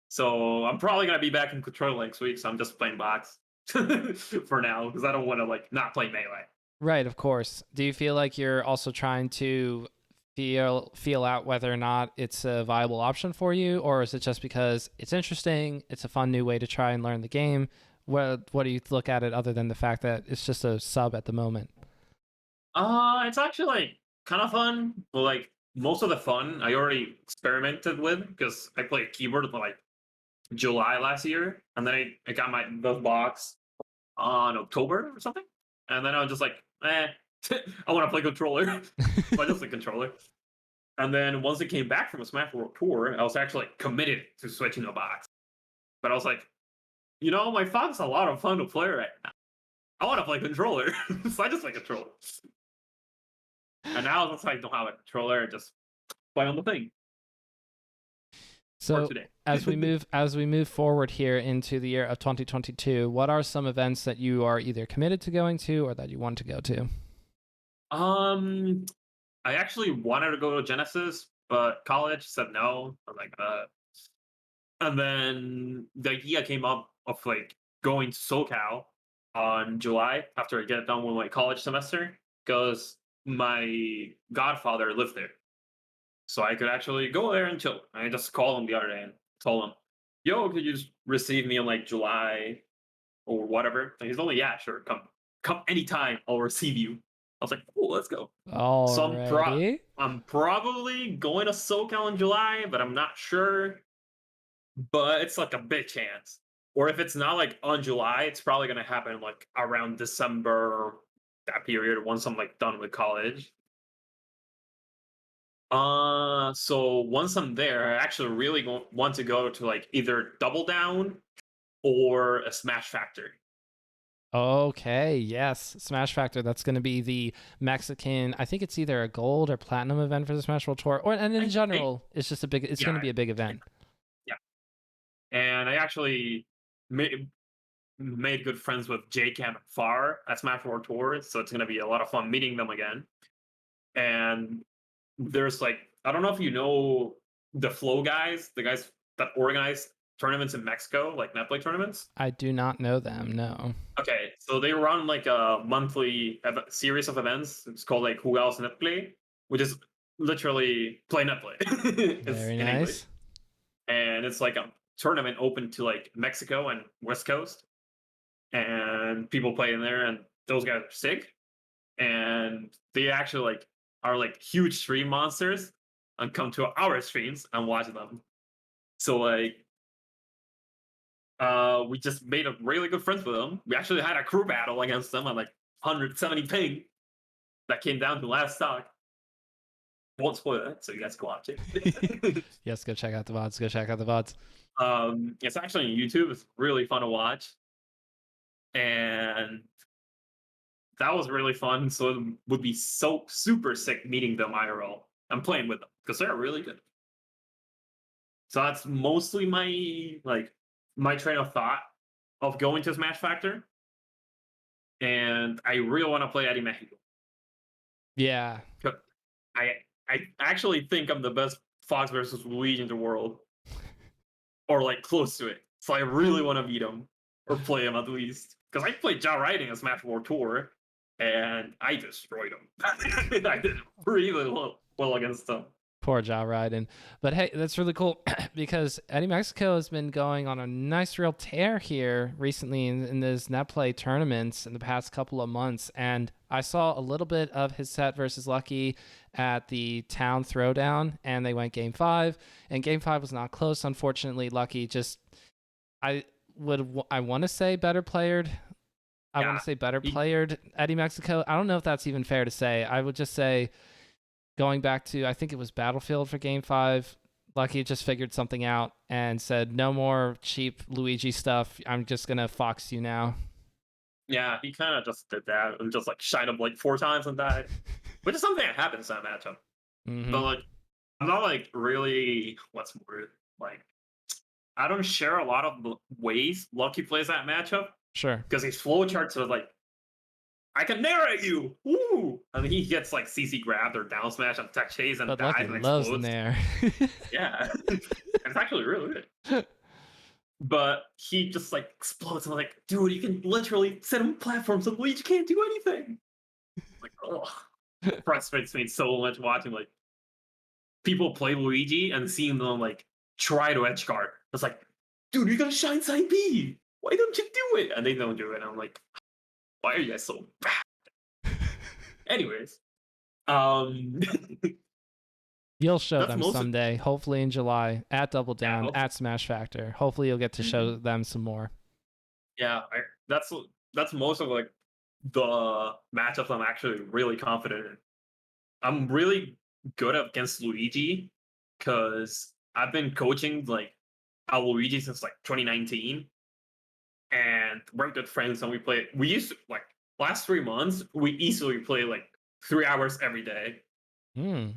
Speaker 2: So I'm probably gonna be back in controller next week. So I'm just playing box for now because I don't want to like not play melee.
Speaker 1: Right, of course. Do you feel like you're also trying to feel out whether or not it's a viable option for you, or is it just because it's interesting, it's a fun new way to try and learn the game? What do you look at it other than the fact that it's just a sub at the moment?
Speaker 2: It's actually like kind of fun, but like most of the fun I already experimented with because I played keyboard like July last year, and then I got my those box on October or something, and then I was just like, I want to play controller, so I just like controller. And then once it came back from a Smash World Tour, I was actually committed to switching to box, but I was like, my phone's a lot of fun to play right now. I want to play controller, so I just play controller. And now since I don't have a controller, I just play on the thing for
Speaker 1: So
Speaker 2: today.
Speaker 1: as we move forward here into the year of 2022, what are some events that you are either committed to going to or that you want to go to?
Speaker 2: Um, I actually wanted to go to Genesis, but college said no. I'm like, and then the idea came up of like going to SoCal on July after I get done with my college semester because my godfather lived there. So I could actually go there and chill. I just called him the other day and told him, yo, could you just receive me in like July or whatever? And he's only, yeah, sure, come anytime, I'll receive you. I was like, cool, let's go. So
Speaker 1: Alrighty.
Speaker 2: I'm probably going to SoCal in July, but I'm not sure. But it's like a big chance. Or if it's not like on July, it's probably gonna happen like around December, that period once I'm like done with college. So once I'm there, I actually really want to go to like either Double Down or a Smash Factory.
Speaker 1: Okay, yes, Smash Factor. That's going to be the Mexican. I think it's either a gold or platinum event for the Smash World Tour, or and in
Speaker 2: I think,
Speaker 1: general, it's just a big. It's
Speaker 2: yeah,
Speaker 1: going to be a big event.
Speaker 2: yeah. And I actually made good friends with J Cam and Far at Smash World Tour, so it's gonna be a lot of fun meeting them again. And there's like, I don't know if you know the Flow guys, the guys that organize tournaments in Mexico, like netplay tournaments.
Speaker 1: I do not know them. No.
Speaker 2: Okay, so they run like a monthly series of events. It's called like Who Else Netplay, which is literally play netplay. It's
Speaker 1: Very
Speaker 2: in English,
Speaker 1: nice.
Speaker 2: and it's like a tournament open to like Mexico and West Coast, and people play in there, and those guys are sick, and they actually like are like huge stream monsters and come to our streams and watch them. So like we just made a really good friends with them. We actually had a crew battle against them at like 170 ping that came down to last stock. Won't spoil it, so you guys go watch it.
Speaker 1: Yes, go check out the VODs. Go check out the VODs.
Speaker 2: It's actually on YouTube. It's really fun to watch, and that was really fun. So it would be so super sick meeting them IRL and playing with them because they're really good. So that's mostly my train of thought of going to Smash Factor, and I really want to play Eddie Mexico.
Speaker 1: Yeah.
Speaker 2: I I actually think I'm the best Fox versus Luigi in the world, or like close to it. So I really want to beat him or play him at least because I played Ja Riding in Smash World Tour, and I destroyed him. I did really well against him.
Speaker 1: Poor Jaw Ryden. But hey, that's really cool because Eddie Mexico has been going on a nice real tear here recently in those net play tournaments in the past couple of months. And I saw a little bit of his set versus Lucky at the town throwdown, and they went game 5. And game 5 was not close, unfortunately. Lucky just, I want to say better playered. I want
Speaker 2: Yeah,
Speaker 1: to say better
Speaker 2: he,
Speaker 1: playered Eddie Mexico. I don't know if that's even fair to say. I would just say going back to, I think it was Battlefield for game 5, Lucky just figured something out and said, no more cheap Luigi stuff. I'm just going to fox you now.
Speaker 2: yeah, he kind of just did that and just like shined up like 4 times and died, which is something that happens in that matchup.
Speaker 1: Mm-hmm.
Speaker 2: But like, I'm not like really what's more like. I don't share a lot of the ways Lucky plays that matchup
Speaker 1: Sure.
Speaker 2: because his flow charts are like, I can narrate you, woo, and he gets like CC grabbed or down smash and tech chase and
Speaker 1: But
Speaker 2: dies
Speaker 1: Lucky
Speaker 2: and
Speaker 1: loves in
Speaker 2: explodes.
Speaker 1: there.
Speaker 2: Yeah, it's actually really good. But he just like explodes. I'm like, dude, you can literally set him platforms and Luigi can't do anything. Like, oh, frustrates me so much watching like people play Luigi and seeing them like try to edge guard. It's like, dude, you gotta shine side B. Why don't you do it? And they don't do it. And I'm like, why are you guys so bad? Anyways, um,
Speaker 1: You'll show
Speaker 2: that's
Speaker 1: them
Speaker 2: most of
Speaker 1: someday, hopefully in July, at Double
Speaker 2: yeah,
Speaker 1: Down, at Smash Factor. Hopefully you'll get to show them some more.
Speaker 2: yeah. That's most of like the matchups I'm actually really confident in. I'm really good against Luigi because I've been coaching like Luigi since like 2019, and we're good friends, and we play. We used to like last 3 months. We easily play like 3 hours every day.
Speaker 1: Hmm.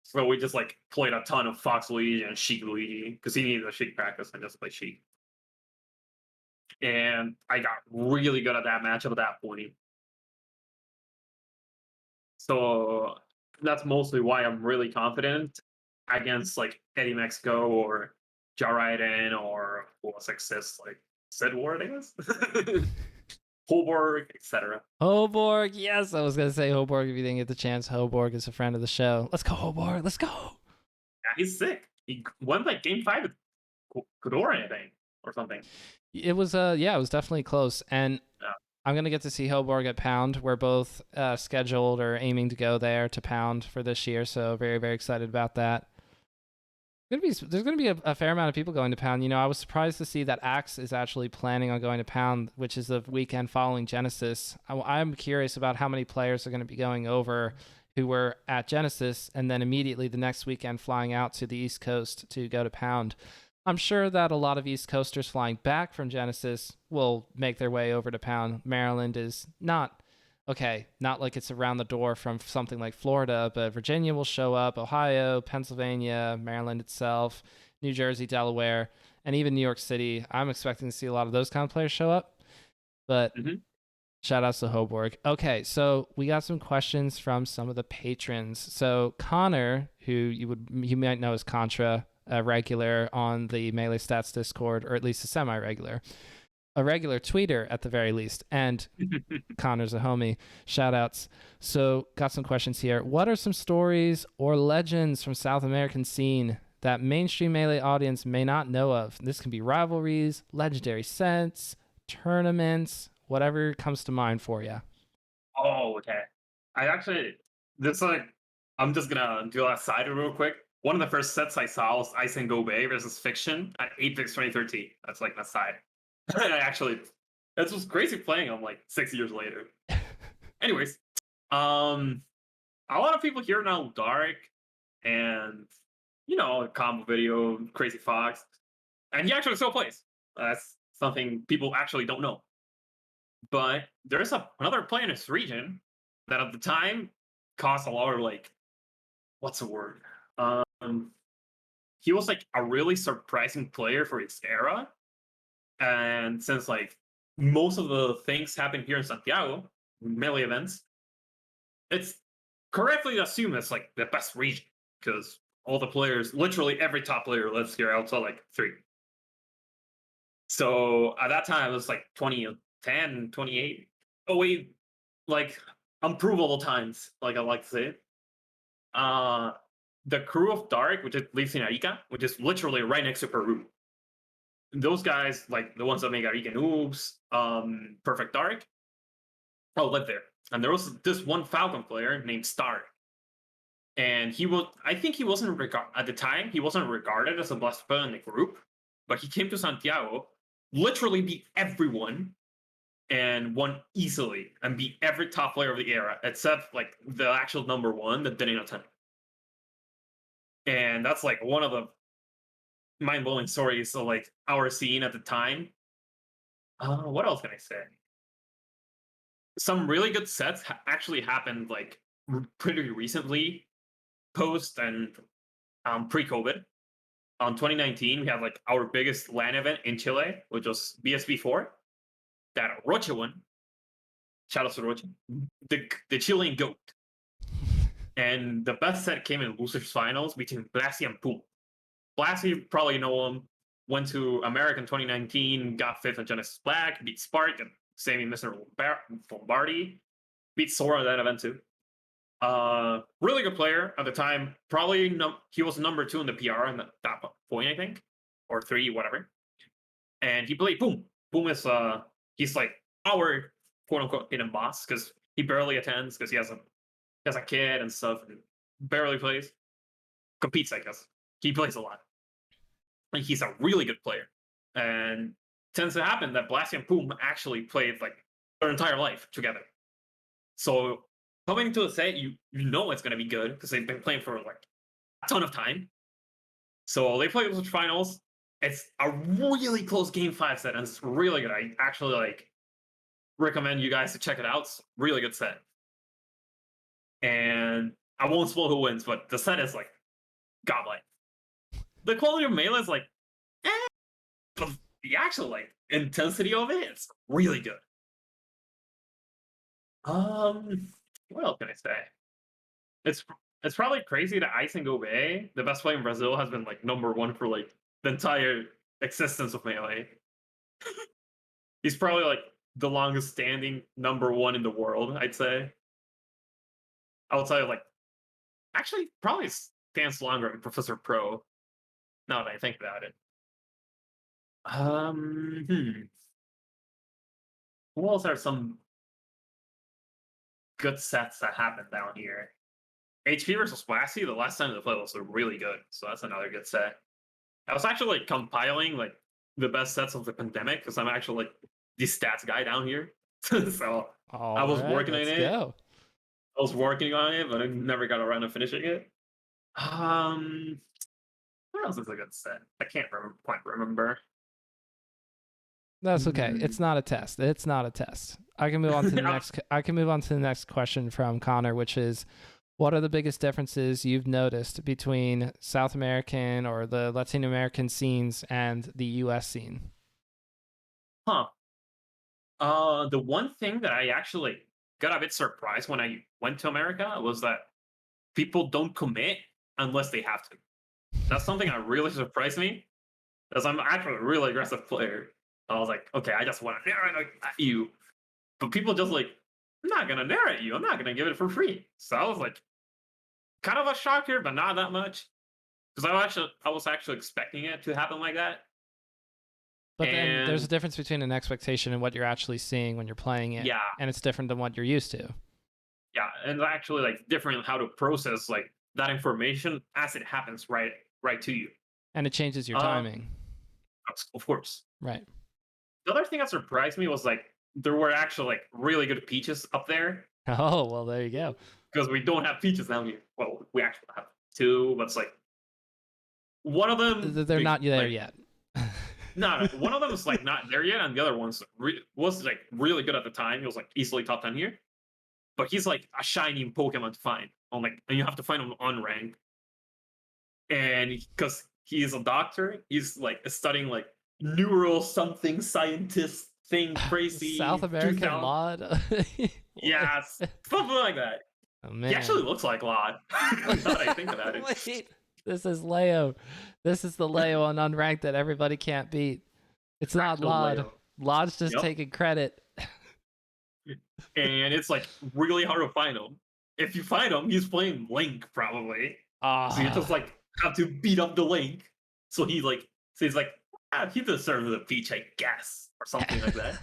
Speaker 2: So we just like played a ton of Fox Luigi and Sheik Luigi because he needed a Sheik practice and just play Sheik. And I got really good at that matchup at that point. So that's mostly why I'm really confident against like Eddie Mexico or Jariden or who else exists like Sid Ward, I guess. Holborg, etc.
Speaker 1: Hoborg, yes, I was gonna say Hoborg if you didn't get the chance. Hoborg is a friend of the show. Let's go, Hoborg. Let's go.
Speaker 2: Yeah, he's sick. He won like game five with Kudora, I think, or something.
Speaker 1: It was yeah, it was definitely close, and
Speaker 2: Yeah.
Speaker 1: I'm gonna get to see Hoborg at Pound. We're both scheduled or aiming to go there to Pound for this year, so very very excited about that. There's gonna be a fair amount of people going to Pound. You know, I was surprised to see that Axe is actually planning on going to Pound, which is the weekend following Genesis. I'm curious about how many players are going to be going over who were at Genesis and then immediately the next weekend flying out to the East Coast to go to Pound. I'm sure that a lot of East Coasters flying back from Genesis will make their way over to Pound. Maryland is not okay, not like it's around the door from something like Florida, but Virginia will show up, Ohio, Pennsylvania, Maryland itself, New Jersey, Delaware, and even New York City. I'm expecting to see a lot of those kind of players show up, but
Speaker 2: Mhm.
Speaker 1: shout outs to Hoborg. Okay, so we got some questions from some of the patrons. So Connor, who you might know as Contra, a regular on the Melee Stats Discord, or at least a semi-regular, a regular tweeter at the very least, and Connor's a homie. Shout outs. So, got some questions here. What are some stories or legends from South American scene that mainstream Melee audience may not know of? This can be rivalries, legendary sets, tournaments, whatever comes to mind for you.
Speaker 2: Oh, okay. I actually this like I'm just gonna do a side real quick. One of the first sets I saw was Ice and Go Bay versus Fiction at 8 2013. That's like my side. I actually that was crazy playing them like 6 years later. Anyways, um a lot of people here know Dark and combo video, Crazy Fox. And he actually still plays. That's something people actually don't know. But there's another player in this region that at the time cost a lot of like what's the word? Um, he was like a really surprising player for its era, and since like most of the things happen here in Santiago, melee events, it's correctly assumed it's like the best region because all the players, literally every top player lives here outside like three. So at that time, it was like 2010, 28. Oh, wait, like unprovable times, like I like to say. Uh, the crew of Dark, which is lives in Arica, which is literally right next to Peru. Those guys, like the ones that make Arica Noobs, Perfect Dark, all live there. And there was this one Falcon player named Star. And I think he wasn't at the time, he wasn't regarded as a best player in the group, but he came to Santiago, literally beat everyone and won easily and beat every top player of the era except like the actual number one that didn't attend. And that's like one of the mind-blowing stories of like our scene at the time. What else can I say? Some really good sets actually happened like pretty recently, post and pre-COVID. On 2019, we had like our biggest LAN event in Chile, which was BSB4. That Roche won. Shout out to Roche, the Chilean goat. And the best set came in losers finals between Blassie and Pool. Blassie, probably know him, went to America in 2019, got fifth in Genesis Black, beat Spark, and saving Mr. Lombardi, beat Sora at that event too. Really good player at the time. Probably he was number 2 in the PR at that point, I think, or 3, whatever. And he played Boom. Boom is he's like our quote unquote hidden boss because he barely attends because he has a kid and stuff and barely plays. Competes, I guess. He plays a lot. And he's a really good player. And tends to happen that Blasty and Poom actually played like their entire life together. So coming to a set, you know it's gonna be good because they've been playing for like a ton of time. So they played the finals. It's a really close game 5 set, and it's really good. I actually recommend you guys to check it out. It's a really good set. And I won't spoil who wins, but the set is like godlike. The quality of melee is like, eh, but the actual like intensity of it, it's really good. Um, what else can I say? It's it's probably crazy that Ice and Gobe, the best player in Brazil, has been like number one for like the entire existence of melee. He's probably like the longest standing number one in the world, I'd say. I would say like actually probably stands longer than Professor Pro, now that I think about it. Hmm. Who else are some good sets that happened down here? HP versus Wassy, the last time they played was really good, so that's another good set. I was actually like compiling like the best sets of the pandemic because I'm actually like the stats guy down here. So I
Speaker 1: All
Speaker 2: was
Speaker 1: right,
Speaker 2: working on
Speaker 1: let's
Speaker 2: it.
Speaker 1: go.
Speaker 2: I was working on it, but I never got around to finishing it. Um, what else is a good set? I can't quite remember.
Speaker 1: That's okay. It's
Speaker 2: Hmm.
Speaker 1: not a test. It's not a test. I can move on to the next. I can move on to the next question from Connor, which is, what are the biggest differences you've noticed between South American or the Latin American scenes and the U.S. scene?
Speaker 2: Huh. The one thing that I actually got a bit surprised when I went to America was that people don't commit unless they have to. That's something that really surprised me, because I'm actually a really aggressive player. I was like, okay, I just want to narrate at you, but people just like, I'm not gonna narrate you. I'm not gonna give it for free. So I was like, kind of a shock here, but not that much, because I was actually expecting it to happen like that.
Speaker 1: But then there's a
Speaker 2: And
Speaker 1: difference between an expectation and what you're actually seeing when you're playing it,
Speaker 2: yeah,
Speaker 1: and it's different than what you're used to,
Speaker 2: yeah, and actually like different how to process like that information as it happens right to you.
Speaker 1: and it changes your
Speaker 2: Um,
Speaker 1: timing.
Speaker 2: of course.
Speaker 1: Right.
Speaker 2: The other thing that surprised me was like there were actually like really good peaches up there,
Speaker 1: Oh well, there you go.
Speaker 2: because we don't have peaches down here. Well, we actually have two, but it's like one of them
Speaker 1: They're not there
Speaker 2: like
Speaker 1: yet.
Speaker 2: one of them is like not there yet, and the other one's was like really good at the time. He was like easily top 10 here, but he's like a shiny Pokemon to find on like, and you have to find him on rank. And because he's a doctor, he's like studying like neural something scientist thing
Speaker 1: South
Speaker 2: crazy
Speaker 1: American
Speaker 2: 2000.
Speaker 1: mod. What?
Speaker 2: Yes, something like that.
Speaker 1: Oh
Speaker 2: He actually
Speaker 1: man.
Speaker 2: looks like Lod. Now that I think about it.
Speaker 1: Wait. This is Leo. This is the Leo on unranked that everybody can't beat. It's not
Speaker 2: Actual
Speaker 1: Lod.
Speaker 2: Leo.
Speaker 1: Lod's just
Speaker 2: Yep.
Speaker 1: taking credit.
Speaker 2: And it's like really hard to find him. If you find him, he's playing Link probably. So you just
Speaker 1: Ah.
Speaker 2: like have to beat up the Link. So he's like, he deserves a peach, I guess, or something like that.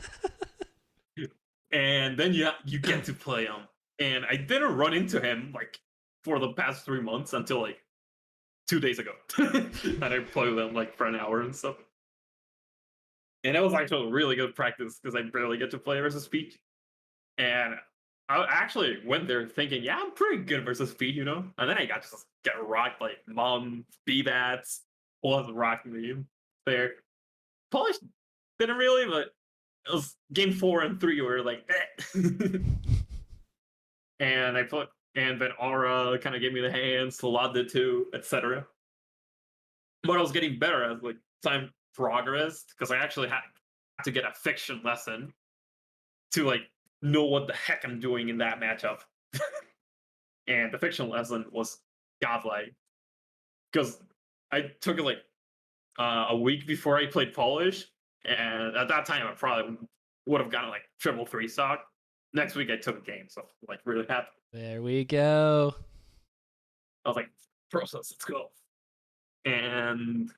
Speaker 2: And then you get to play him. And I didn't run into him like for the past 3 months until like 2 days ago. And I played with him like for an hour and stuff. And it was actually really good practice because I barely get to play versus Peach. And I actually went there thinking, yeah, I'm pretty good versus Speed, you know? And then I got to just get rocked like Mom, B-Bats, was rocking me there. Polish didn't really, but it was game 4 and 3 were like, eh. And I put, and then Aura kind of gave me the hands, Salad did too, etc. But I was getting better as like time progressed because I actually had to get a fiction lesson to like know what the heck I'm doing in that matchup. And the fiction lesson was godlike because I took it like a week before I played Polish, and at that time I probably would have gotten like triple three stock. Next week I took a game, so like really happy.
Speaker 1: There we go.
Speaker 2: I was like, process, let's go. And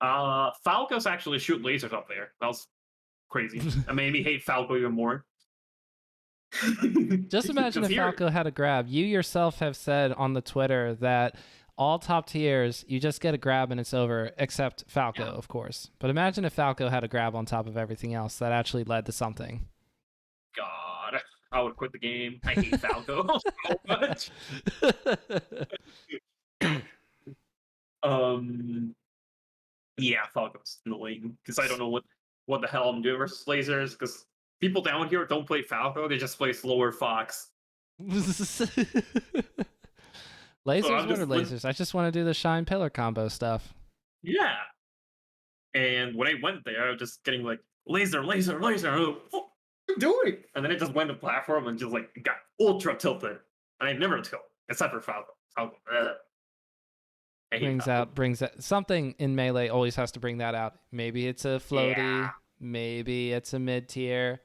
Speaker 2: Falco's actually shoot lasers up there. That was crazy. That made me hate Falco even more.
Speaker 1: Just imagine
Speaker 2: Because
Speaker 1: if
Speaker 2: here,
Speaker 1: Falco had a grab. You yourself have said on the Twitter that all top tiers, you just get a grab and it's over, except Falco,
Speaker 2: yeah,
Speaker 1: of course. But imagine if Falco had a grab on top of everything else that actually led to something.
Speaker 2: God, I would quit the game. I hate Falco so much. Um, yeah, Falco's annoying because I don't know what the hell I'm doing versus lasers. Because people down here don't play Falco; they just play slower Fox. So
Speaker 1: Lasers?
Speaker 2: I'm
Speaker 1: What are
Speaker 2: just
Speaker 1: lasers? I just want to do the shine pillar combo stuff.
Speaker 2: yeah. And when I went there, I was just getting like laser, laser, laser. I'm like, what are you doing? And then it just went to platform and just like got ultra tilted. And I've never tilted except for Falco. Falco. Ugh. I hate Falco.
Speaker 1: Brings out something in melee always has to bring that out. Maybe it's a
Speaker 2: Yeah.
Speaker 1: floaty, maybe it's a mid tier,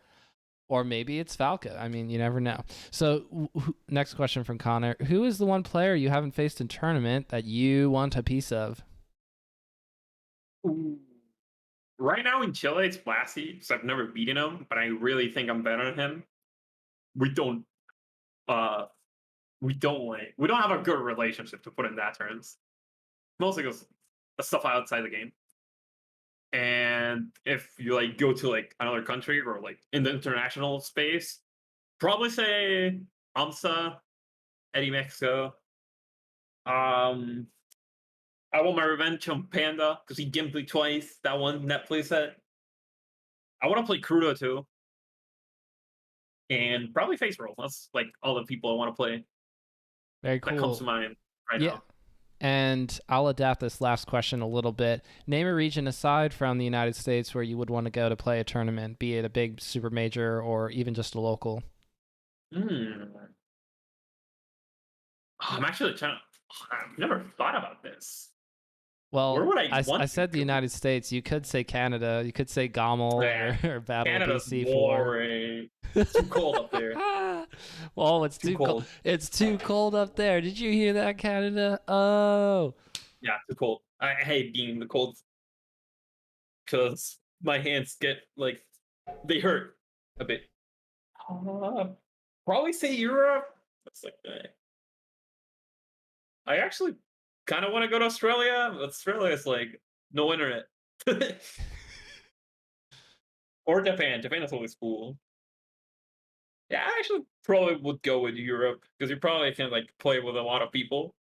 Speaker 1: or maybe it's Falco. I mean, you never know. So, next question from Connor: who is the one player you haven't faced in tournament that you want a piece of?
Speaker 2: Ooh. Right now in Chile, it's Blasty because I've never beaten him, but I really think I'm better than him. We don't. Uh, we don't have a good relationship to put in that terms. Mostly because the stuff outside the game. And if you like go to like another country or like in the international space, probably say AMSA, Eddie Mexico. Um, I want my revenge on Panda because he gimped me twice. That one net play set. I want to play Crudo too, and probably Face Roll. That's like all the people I want to play
Speaker 1: Very
Speaker 2: that comes to
Speaker 1: cool.
Speaker 2: mind right
Speaker 1: Yeah.
Speaker 2: now.
Speaker 1: And I'll adapt this last question a little bit. Name a region aside from the United States where you would want to go to play a tournament, be it a big super major or even just a local.
Speaker 2: Hmm. I'm actually trying. I've never thought about this. Where
Speaker 1: Well,
Speaker 2: would I
Speaker 1: I
Speaker 2: want to
Speaker 1: said the
Speaker 2: go?
Speaker 1: United States. You could say Canada. You could say Gommel
Speaker 2: Nah,
Speaker 1: or Battle of
Speaker 2: Canada's
Speaker 1: BC4.
Speaker 2: boring. It's too cold up there.
Speaker 1: Well, it's
Speaker 2: Too
Speaker 1: too cold.
Speaker 2: cold.
Speaker 1: It's too cold up there. Did you hear that, Canada? Oh.
Speaker 2: Yeah, too cold. I hate being in the cold because my hands get like they hurt a bit. Uh, Probably say Europe. That's like I actually kind of want to go to Australia. But Australia is like no internet. Or Japan. Japan is always cool. Yeah, I actually probably would go with Europe because you probably can like play with a lot of people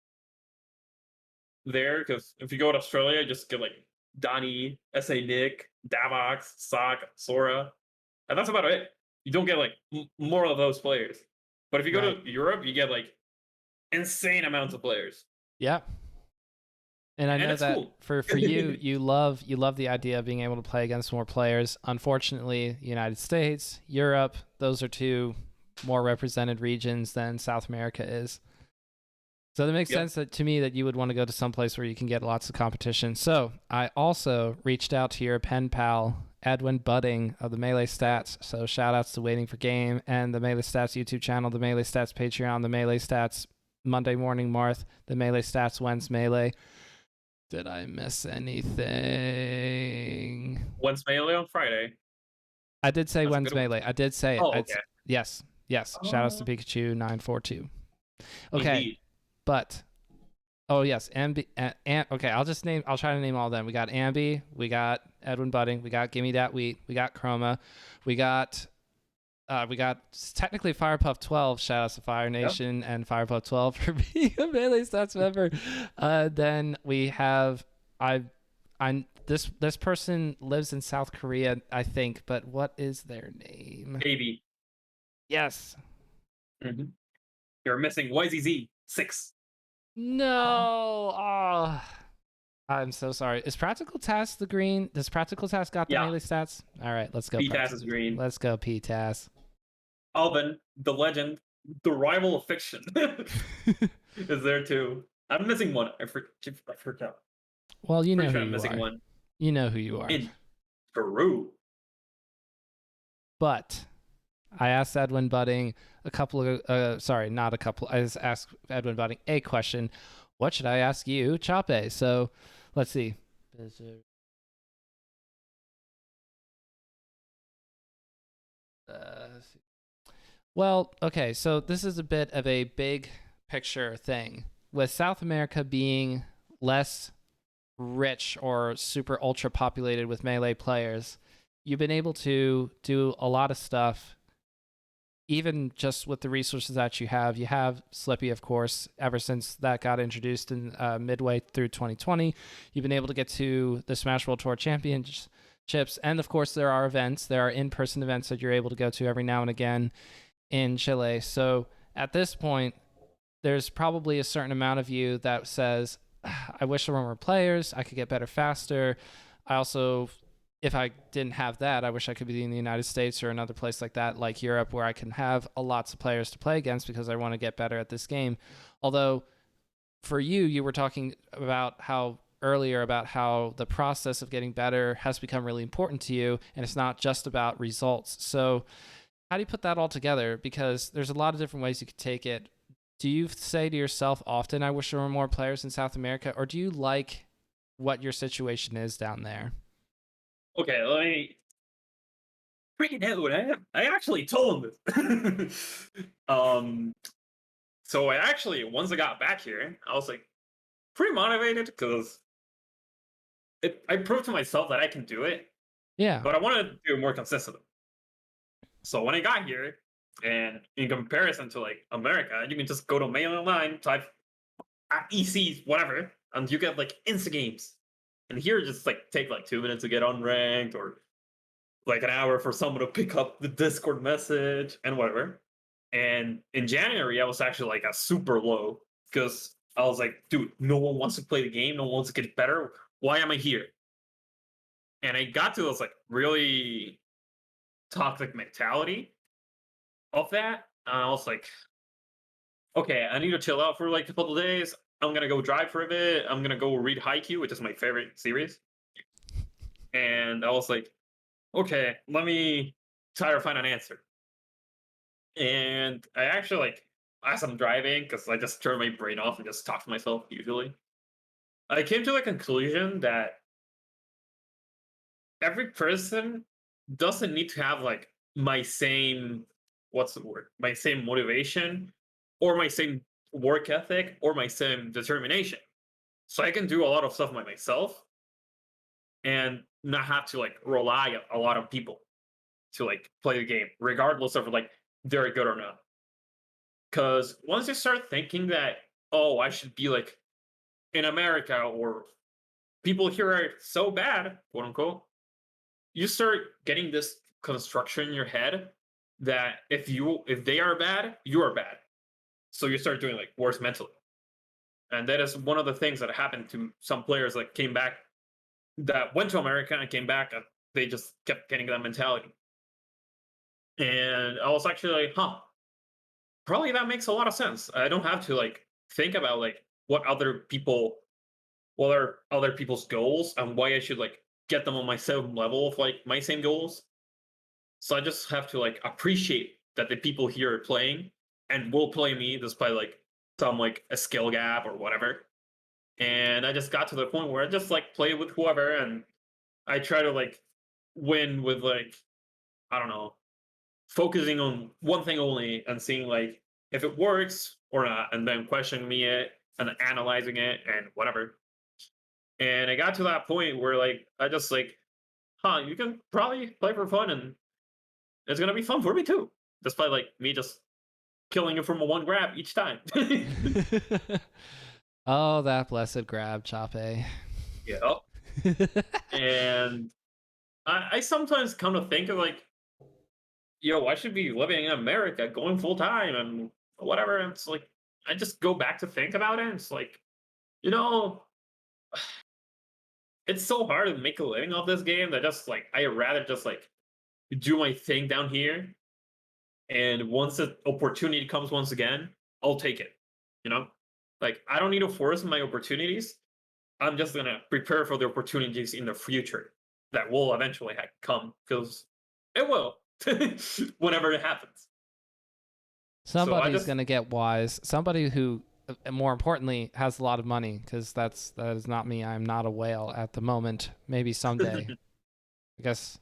Speaker 2: there. Because if you go to Australia, just get like Donnie, SA Nick, Davox, Sock, Sora, and that's about it. You don't get like more of those players. But if you go
Speaker 1: Right.
Speaker 2: to Europe, you get like insane amounts of players,
Speaker 1: Yeah. And I
Speaker 2: and
Speaker 1: know
Speaker 2: it's
Speaker 1: that
Speaker 2: cool.
Speaker 1: for you, you love the idea of being able to play against more players. Unfortunately, the United States, Europe, those are two more represented regions than South America is. So that makes
Speaker 2: Yep.
Speaker 1: sense that to me that you would want to go to some place where you can get lots of competition. So I also reached out to your pen pal, Edwin Budding of the Melee Stats. So shout outs to Waiting for Game and the Melee Stats YouTube channel, the Melee Stats Patreon, the Melee Stats Monday Morning Marth, the Melee Stats Wednesday Melee. Did I miss anything?
Speaker 2: When's Melee on Friday?
Speaker 1: I did say
Speaker 2: That's a
Speaker 1: Wednesday
Speaker 2: good one.
Speaker 1: Melee. I did say it.
Speaker 2: Oh, okay.
Speaker 1: Yes, yes. Shout outs to
Speaker 2: Uh,
Speaker 1: Pikachu 942. Okay,
Speaker 2: Indeed.
Speaker 1: but oh yes, Ambi. Okay, I'll try to name all of them. We got Ambi. We got Edwin Budding. We got Gimme Dat Wheat. We got Chroma. We got technically Firepuff 12. Shout out to Fire
Speaker 2: Yep.
Speaker 1: Nation and Firepuff 12 for being a Melee Stats member. Then we have this person lives in South Korea, I think, but what is their name?
Speaker 2: Baby.
Speaker 1: Yes.
Speaker 2: Mm-hmm. You're missing YZZ 6.
Speaker 1: No. Oh, I'm so sorry. Is Practical Task the green? Does Practical Task got the
Speaker 2: Yeah,
Speaker 1: melee stats? All right, let's go.
Speaker 2: PTAS is green.
Speaker 1: Let's go, PTAS.
Speaker 2: Alvin, the legend, the rival of fiction, is there too. I'm missing one. I forgot.
Speaker 1: Well, you know
Speaker 2: Pretty
Speaker 1: who
Speaker 2: sure I'm
Speaker 1: you
Speaker 2: missing
Speaker 1: are.
Speaker 2: one.
Speaker 1: You know who you are.
Speaker 2: In Peru.
Speaker 1: But I asked Edwin Budding a couple of, sorry, not a couple. I just asked Edwin Budding a question. What should I ask you, Chape? So let's see. Well, okay, so this is a bit of a big picture thing. With South America being less rich or super ultra populated with melee players, you've been able to do a lot of stuff even just with the resources that you have Slippy, of course, ever since that got introduced in midway through 2020. You've been able to get to the Smash World Tour Championships. And of course, there are events, there are in-person events that you're able to go to every now and again in Chile. So at this point, there's probably a certain amount of you that says, I wish there were more players, I could get better faster. I also, if I didn't have that, I wish I could be in the United States or another place like that, like Europe, where I can have lots of players to play against because I want to get better at this game. Although for you, you were talking about how earlier about how the process of getting better has become really important to you, and it's not just about results. So how do you put that all together? Because there's a lot of different ways you could take it. Do you say to yourself often, I wish there were more players in South America, or do you like what your situation is down there?
Speaker 2: Okay, let me break it down. I actually told him this. So I actually, once I got back here, I was like pretty motivated because I proved to myself that I can do it,
Speaker 1: Yeah.
Speaker 2: but I wanted to do it more consistently. So when I got here, and in comparison to like America, you can just go to mail online, type ECs, whatever, and you get like insta games. And here, just like take like 2 minutes to get unranked, or like an hour for someone to pick up the Discord message and whatever. And in January, I was actually like a super low because I was like, dude, no one wants to play the game, no one wants to get better. Why am I here? And I got to this like really toxic mentality of that. And I was like, okay, I need to chill out for like a couple of days. I'm gonna go drive for a bit. I'm gonna go read Haikyuu, which is my favorite series. And I was like, okay, let me try to find an answer. And I actually like, as I'm driving, because I just turn my brain off and just talk to myself usually. I came to the conclusion that every person doesn't need to have like my same, what's the word, my same motivation, or my same work ethic, or my same determination. So I can do a lot of stuff by myself and not have to like rely on a lot of people to like play the game, regardless of like they're good or not. Because once you start thinking that, oh, I should be like in America, or people here are so bad, quote unquote, you start getting this construction in your head that if they are bad, you are bad. So you start doing like worse mentally. And that is one of the things that happened to some players that came back, that went to America and came back, and they just kept getting that mentality. And I was actually like, huh, probably that makes a lot of sense. I don't have to like think about like what are other people's goals and why I should like get them on my same level of like my same goals. So I just have to like appreciate that the people here are playing and will play me despite like some like a skill gap or whatever. And I just got to the point where I just like play with whoever, and I try to like win with like, I don't know, focusing on one thing only and seeing like if it works or not, and then questioning me it and analyzing it and whatever. And I got to that point where like I just like, huh, you can probably play for fun, and it's gonna be fun for me too, despite like me just killing you from a one grab each time.
Speaker 1: Oh, that blessed grab, Chape.
Speaker 2: Yeah. And I sometimes come to think of like, yo, I should be living in America, going full time and whatever. And it's like I just go back to think about it. And it's like, you know, it's so hard to make a living off this game that just like I rather just like do my thing down here. And once the opportunity comes once again, I'll take it. You know? Like I don't need to force my opportunities. I'm just gonna prepare for the opportunities in the future that will eventually come, because it will whenever it happens. So I
Speaker 1: Somebody's
Speaker 2: just
Speaker 1: gonna get wise. Somebody who, more importantly, has a lot of money, because that is not me. I'm not a whale at the moment. Maybe someday. I guess.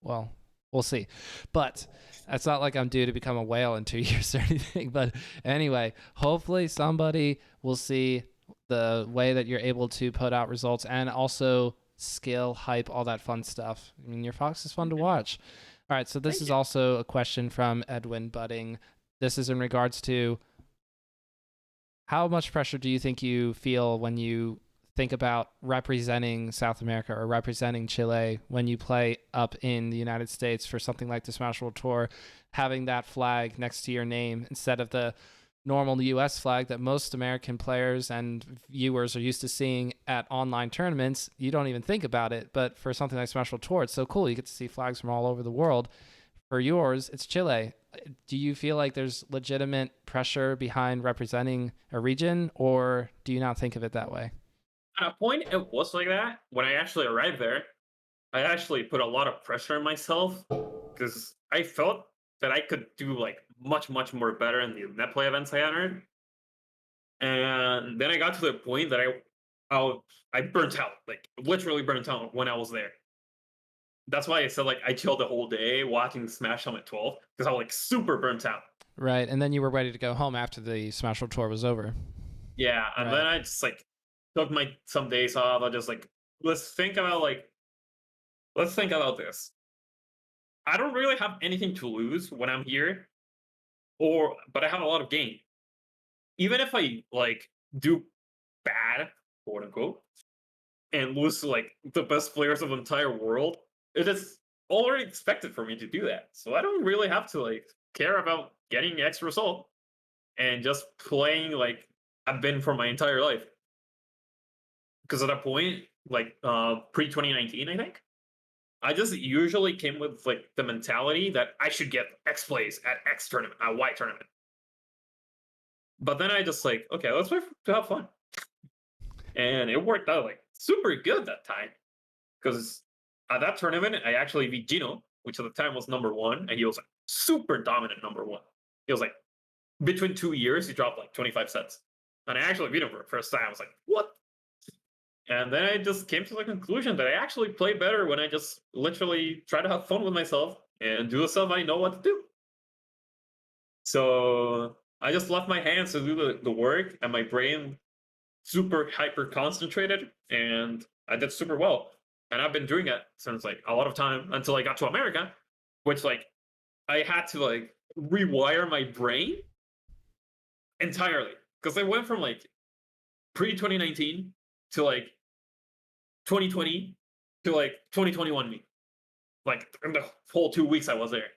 Speaker 1: Well, we'll see. But it's not like I'm due to become a whale in 2 years or anything. But anyway, hopefully somebody will see the way that you're able to put out results, and also skill, hype, all that fun stuff. I mean, your Fox is fun to
Speaker 2: Mhm.
Speaker 1: watch. All right, so this
Speaker 2: Thank
Speaker 1: is
Speaker 2: you.
Speaker 1: also a question from Edwin Budding. This is in regards to how much pressure do you think you feel when you think about representing South America or representing Chile when you play up in the United States for something like the Smash World Tour, having that flag next to your name instead of the normal US flag that most American players and viewers are used to seeing at online tournaments? You don't even think about it, but for something like Smash World Tour, it's so cool. You get to see flags from all over the world. For yours, it's Chile. Do you feel like there's legitimate pressure behind representing a region, or do you not think of it that way?
Speaker 2: At a point, it was like that. When I actually arrived there, I actually put a lot of pressure on myself because I felt that I could do like much more better in the net play events I entered. And then I got to the point that I I burnt out, like literally burnt out when I was there. That's why I said like I chilled the whole day watching Smash Summit 12 because I was like super burnt out.
Speaker 1: Right, and then you were ready to go home after the Smash World Tour was over.
Speaker 2: Yeah, and then
Speaker 1: Right.
Speaker 2: I just like took my some days off. I just like let's think about like let's think about this. I don't really have anything to lose when I'm here, or but I have a lot of gain. Even if I like do bad, quote unquote, and lose to like the best players of the entire world, it is already expected for me to do that. So I don't really have to like care about getting the X result and just playing like I've been for my entire life. Because at that point, like pre 2019, I think, I just usually came with like the mentality that I should get X plays at X tournament, at Y tournament. But then I just like, okay, let's play to have fun. And it worked out like super good that time. Because at that tournament, I actually beat Gino, which at the time was number one, and he was like super dominant number one. He was like between 2 years, he dropped like 25 sets. And I actually beat him for the first time. I was like, what? And then I just came to the conclusion that I actually play better when I just literally try to have fun with myself and do the stuff I know what to do. So I just left my hands to do the work and my brain super hyper concentrated and I did super well. And I've been doing it since like a lot of time until I got to America, which like I had to like rewire my brain entirely. Because I went from like pre 2019 to like 2020 to like 2021 me. Like in the whole 2 weeks I was there.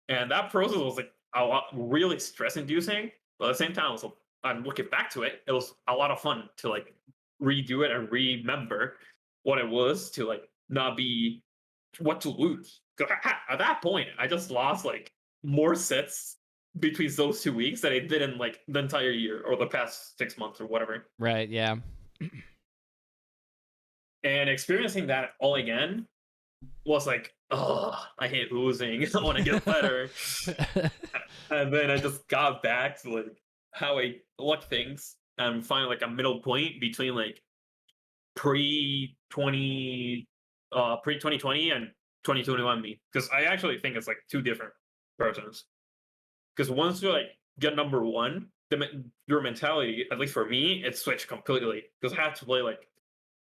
Speaker 2: And that process was like a lot really stress inducing. But at the same time, also, I'm looking back to it, it was a lot of fun to like redo it and remember what it was to like not be what to lose. 'Cause at that point, I just lost like more sets between those 2 weeks that I did in like the entire year or the past 6 months or whatever.
Speaker 1: Right, yeah.
Speaker 2: And experiencing that all again was like, oh, I hate losing. I want to get better. And then I just got back to like how I look things and find like a middle point between like pre 20 pre 2020 and 2021 me because I actually think it's like two different persons because once you like get number one your mentality at least for me it switched completely because I had to play like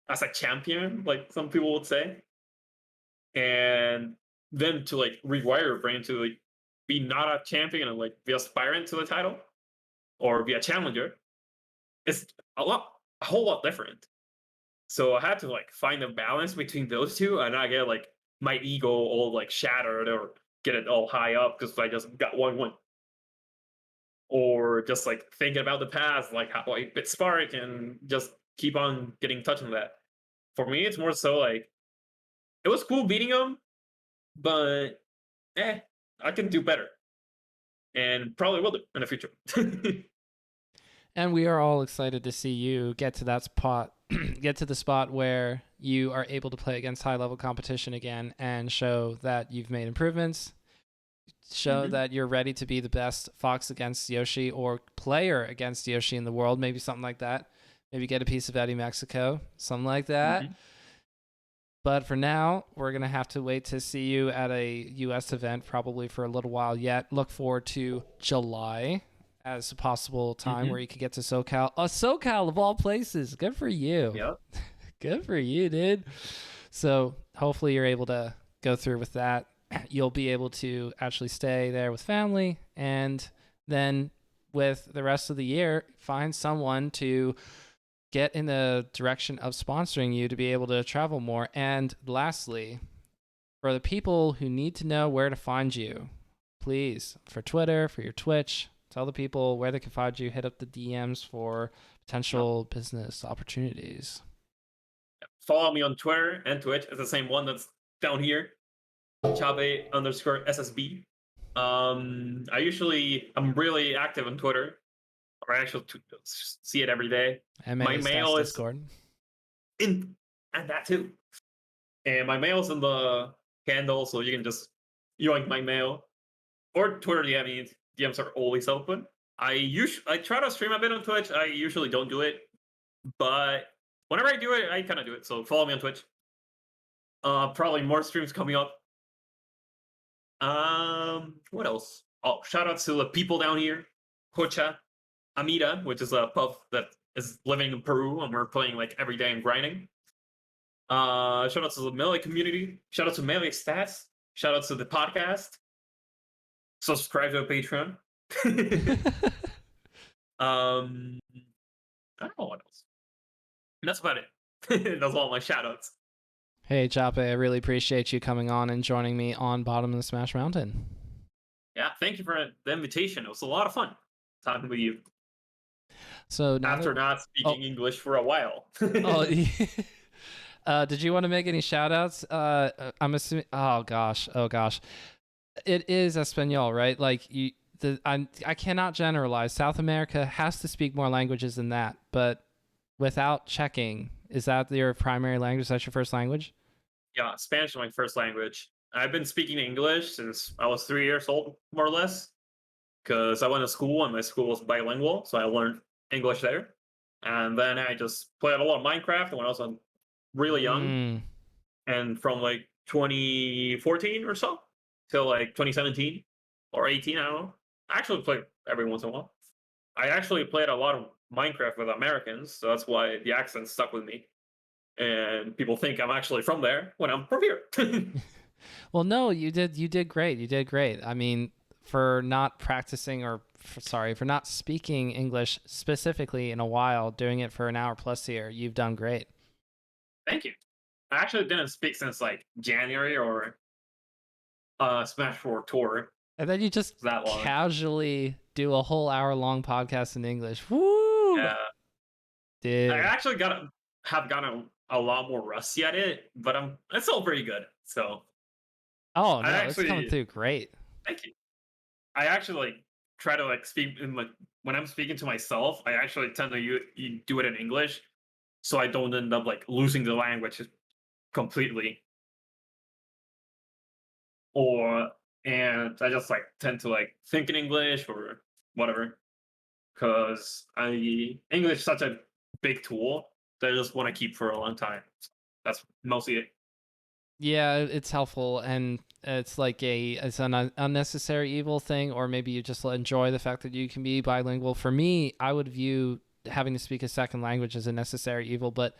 Speaker 2: as a champion like some people would say and then to like rewire your brain to like be not a champion and like be aspirant to the title or be a challenger, it's a whole lot different. So I had to like find a balance between those two and not get like my ego all like shattered or get it all high up because I just got one win. Or just like thinking about the past, like how I bit Spark and just keep on getting touch on that. For me, it's more so like it was cool beating him, but I can do better and probably will do in the future.
Speaker 1: And we are all excited to see you get to that spot, get to the spot where you are able to play against high level competition again and show that you've made improvements, show
Speaker 2: Hmm.
Speaker 1: that you're ready to be the best Fox against Yoshi or player against Yoshi in the world, maybe something like that. Maybe get a piece of Eddie Mexico, something like that.
Speaker 2: Hmm.
Speaker 1: But for now, we're going to have to wait to see you at a US event probably for a little while yet. Look forward to July as a possible time
Speaker 2: Hmm.
Speaker 1: where you could get to SoCal. SoCal of all places. Good for you.
Speaker 2: Yep.
Speaker 1: Good for you, dude. So hopefully you're able to go through with that. You'll be able to actually stay there with family, and then with the rest of the year, find someone to get in the direction of sponsoring you to be able to travel more. And lastly, for the people who need to know where to find you, please, for Twitter, for your Twitch, tell the people where they can find you. Hit up the DMs for potential business opportunities.
Speaker 2: Follow me on Twitter and Twitch. It's the same one that's down here. Chape_SSB. I'm really active on Twitter. I actually see it every day. My mail is
Speaker 1: Discord.
Speaker 2: and that too. And my mail's in the handle, so you can just yoink my mail. Or Twitter DMs are always open. I try to stream a bit on Twitch. I usually don't do it, but whenever I do it, I kind of do it. So follow me on Twitch. Probably more streams coming up. What else? Oh, shout out to the people down here. Cocha Amida, which is a pub that is living in Peru, and we're playing like every day and grinding. Shout out to the Melee community. Shout out to Melee Stats. Shout out to the podcast. Subscribe to the Patreon. I don't know what else. And that's about it. That's all my shout outs.
Speaker 1: Hey, Chape, I really appreciate you coming on and joining me on Bottom of the Smash Mountain.
Speaker 2: Yeah, thank you for the invitation. It was a lot of fun talking with you.
Speaker 1: So
Speaker 2: after not speaking English for a while.
Speaker 1: Did you want to make any shout outs? I'm assuming. Oh gosh. It is Espanol, right? Like I cannot generalize. South America has to speak more languages than that, but without checking, is that your primary language? That's your first language?
Speaker 2: Yeah, Spanish is my first language. I've been speaking English since I was 3 years old, more or less, because I went to school and my school was bilingual, so I learned English there. And then I just played a lot of Minecraft when I was really young. And from like 2014 or so till like 2017 or 18, I don't know. I actually play every once in a while. I actually played a lot of Minecraft with Americans, so that's why the accent stuck with me. And people think I'm actually from there when I'm from here.
Speaker 1: Well, no, you did great. You did great. I mean, for not practicing for not speaking English specifically in a while, doing it for an hour plus here, you've done great.
Speaker 2: Thank you. I actually didn't speak since like January or Smash 4 tour.
Speaker 1: And then you just casually do a whole hour-long podcast in English. Woo!
Speaker 2: Yeah.
Speaker 1: Dude.
Speaker 2: I actually have gotten a lot more rusty at it, but it's still pretty good. So.
Speaker 1: Oh no, it's coming through great.
Speaker 2: Thank you. I actually try to speak in when I'm speaking to myself. I actually tend to you do it in English, so I don't end up losing the language completely. And I just tend to think in English or whatever, because English is such a big tool that I just want to keep for a long time. So that's mostly it.
Speaker 1: Yeah, it's helpful, and it's it's an unnecessary evil thing, or maybe you just enjoy the fact that you can be bilingual. For me, I would view having to speak a second language as a necessary evil, but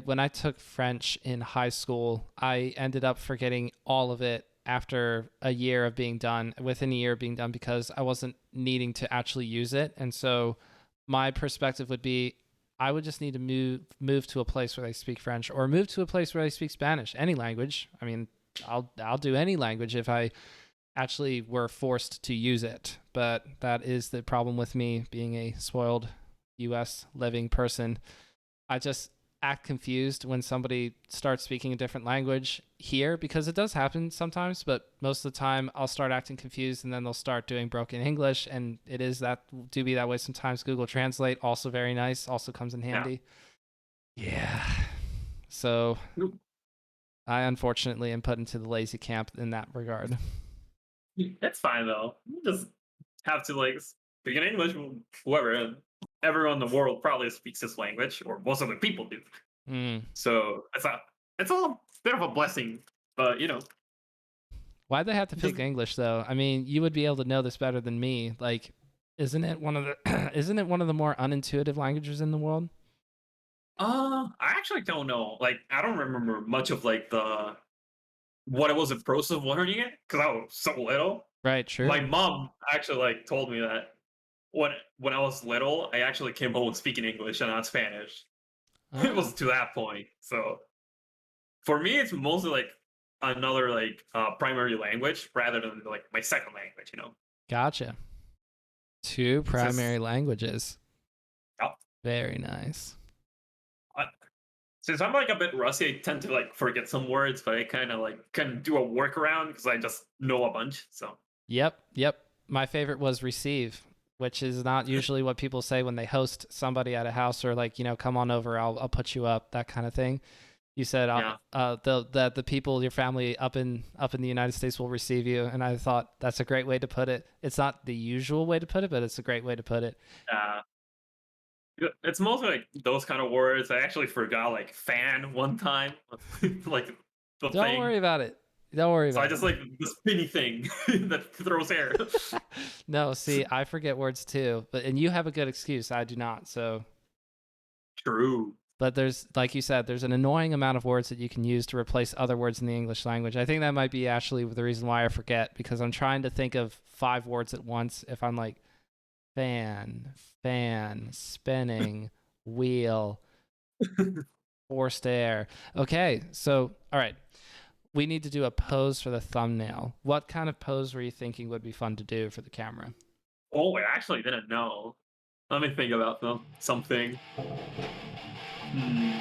Speaker 1: when I took French in high school, I ended up forgetting all of it within a year of being done, because I wasn't needing to actually use it. And so my perspective would be, I would just need to move to a place where they speak French, or move to a place where they speak Spanish, any language. I mean, I'll do any language if I actually were forced to use it. But that is the problem with me being a spoiled US living person. I just act confused when somebody starts speaking a different language here, because it does happen sometimes, but most of the time I'll start acting confused and then they'll start doing broken English, and it is do be that way sometimes. Google Translate, also very nice, also comes in handy. Yeah. So I unfortunately am put into the lazy camp in that regard.
Speaker 2: It's fine though. You just have to speak in English. Whoever, everyone in the world probably speaks this language, or most of the people do. So it's all a bit of a blessing, but
Speaker 1: Why'd they have to pick English though? I mean, you would be able to know this better than me. Isn't it one of the more unintuitive languages in the world?
Speaker 2: I actually don't know. Like, I don't remember much of like the what it was the process of learning it because I was so little.
Speaker 1: Right,
Speaker 2: My
Speaker 1: sure.
Speaker 2: mom actually like told me that when I was little, I actually came home speaking English and not Spanish. It
Speaker 1: Oh,
Speaker 2: was to that point. So for me, it's mostly like another like primary language rather than like my second language.
Speaker 1: gotcha. Two
Speaker 2: Since
Speaker 1: primary languages.
Speaker 2: uh,
Speaker 1: Very nice.
Speaker 2: uh, since I'm like a bit rusty, I tend to like forget some words, but I kind of like can do a workaround because I just know a bunch. So
Speaker 1: Yep, yep. My favorite was receive, which is not usually what people say when they host somebody at a house or like, come on over, I'll put you up, that kind of thing. You said
Speaker 2: yeah,
Speaker 1: that the people, your family up in the United States will receive you, and I thought that's a great way to put it. It's not the usual way to put it, but it's a great way to put it.
Speaker 2: uh, it's mostly like those kind of words. I actually forgot like fan one time, like the
Speaker 1: Don't
Speaker 2: thing.
Speaker 1: worry about it. Don't worry
Speaker 2: So I
Speaker 1: about
Speaker 2: just like the spinny thing that throws air.
Speaker 1: it. No, see, I forget words too, and you have a good excuse. I do not. So,
Speaker 2: True.
Speaker 1: but there's, like you said, there's an annoying amount of words that you can use to replace other words in the English language. I think that might be actually the reason why I forget, because I'm trying to think of 5 words at once. If I'm like fan, spinning, wheel, forced air. Okay, so all right, we need to do a pose for the thumbnail. What kind of pose were you thinking would be fun to do for the camera?
Speaker 2: Oh, I actually didn't know. Let me think about something. Hmm.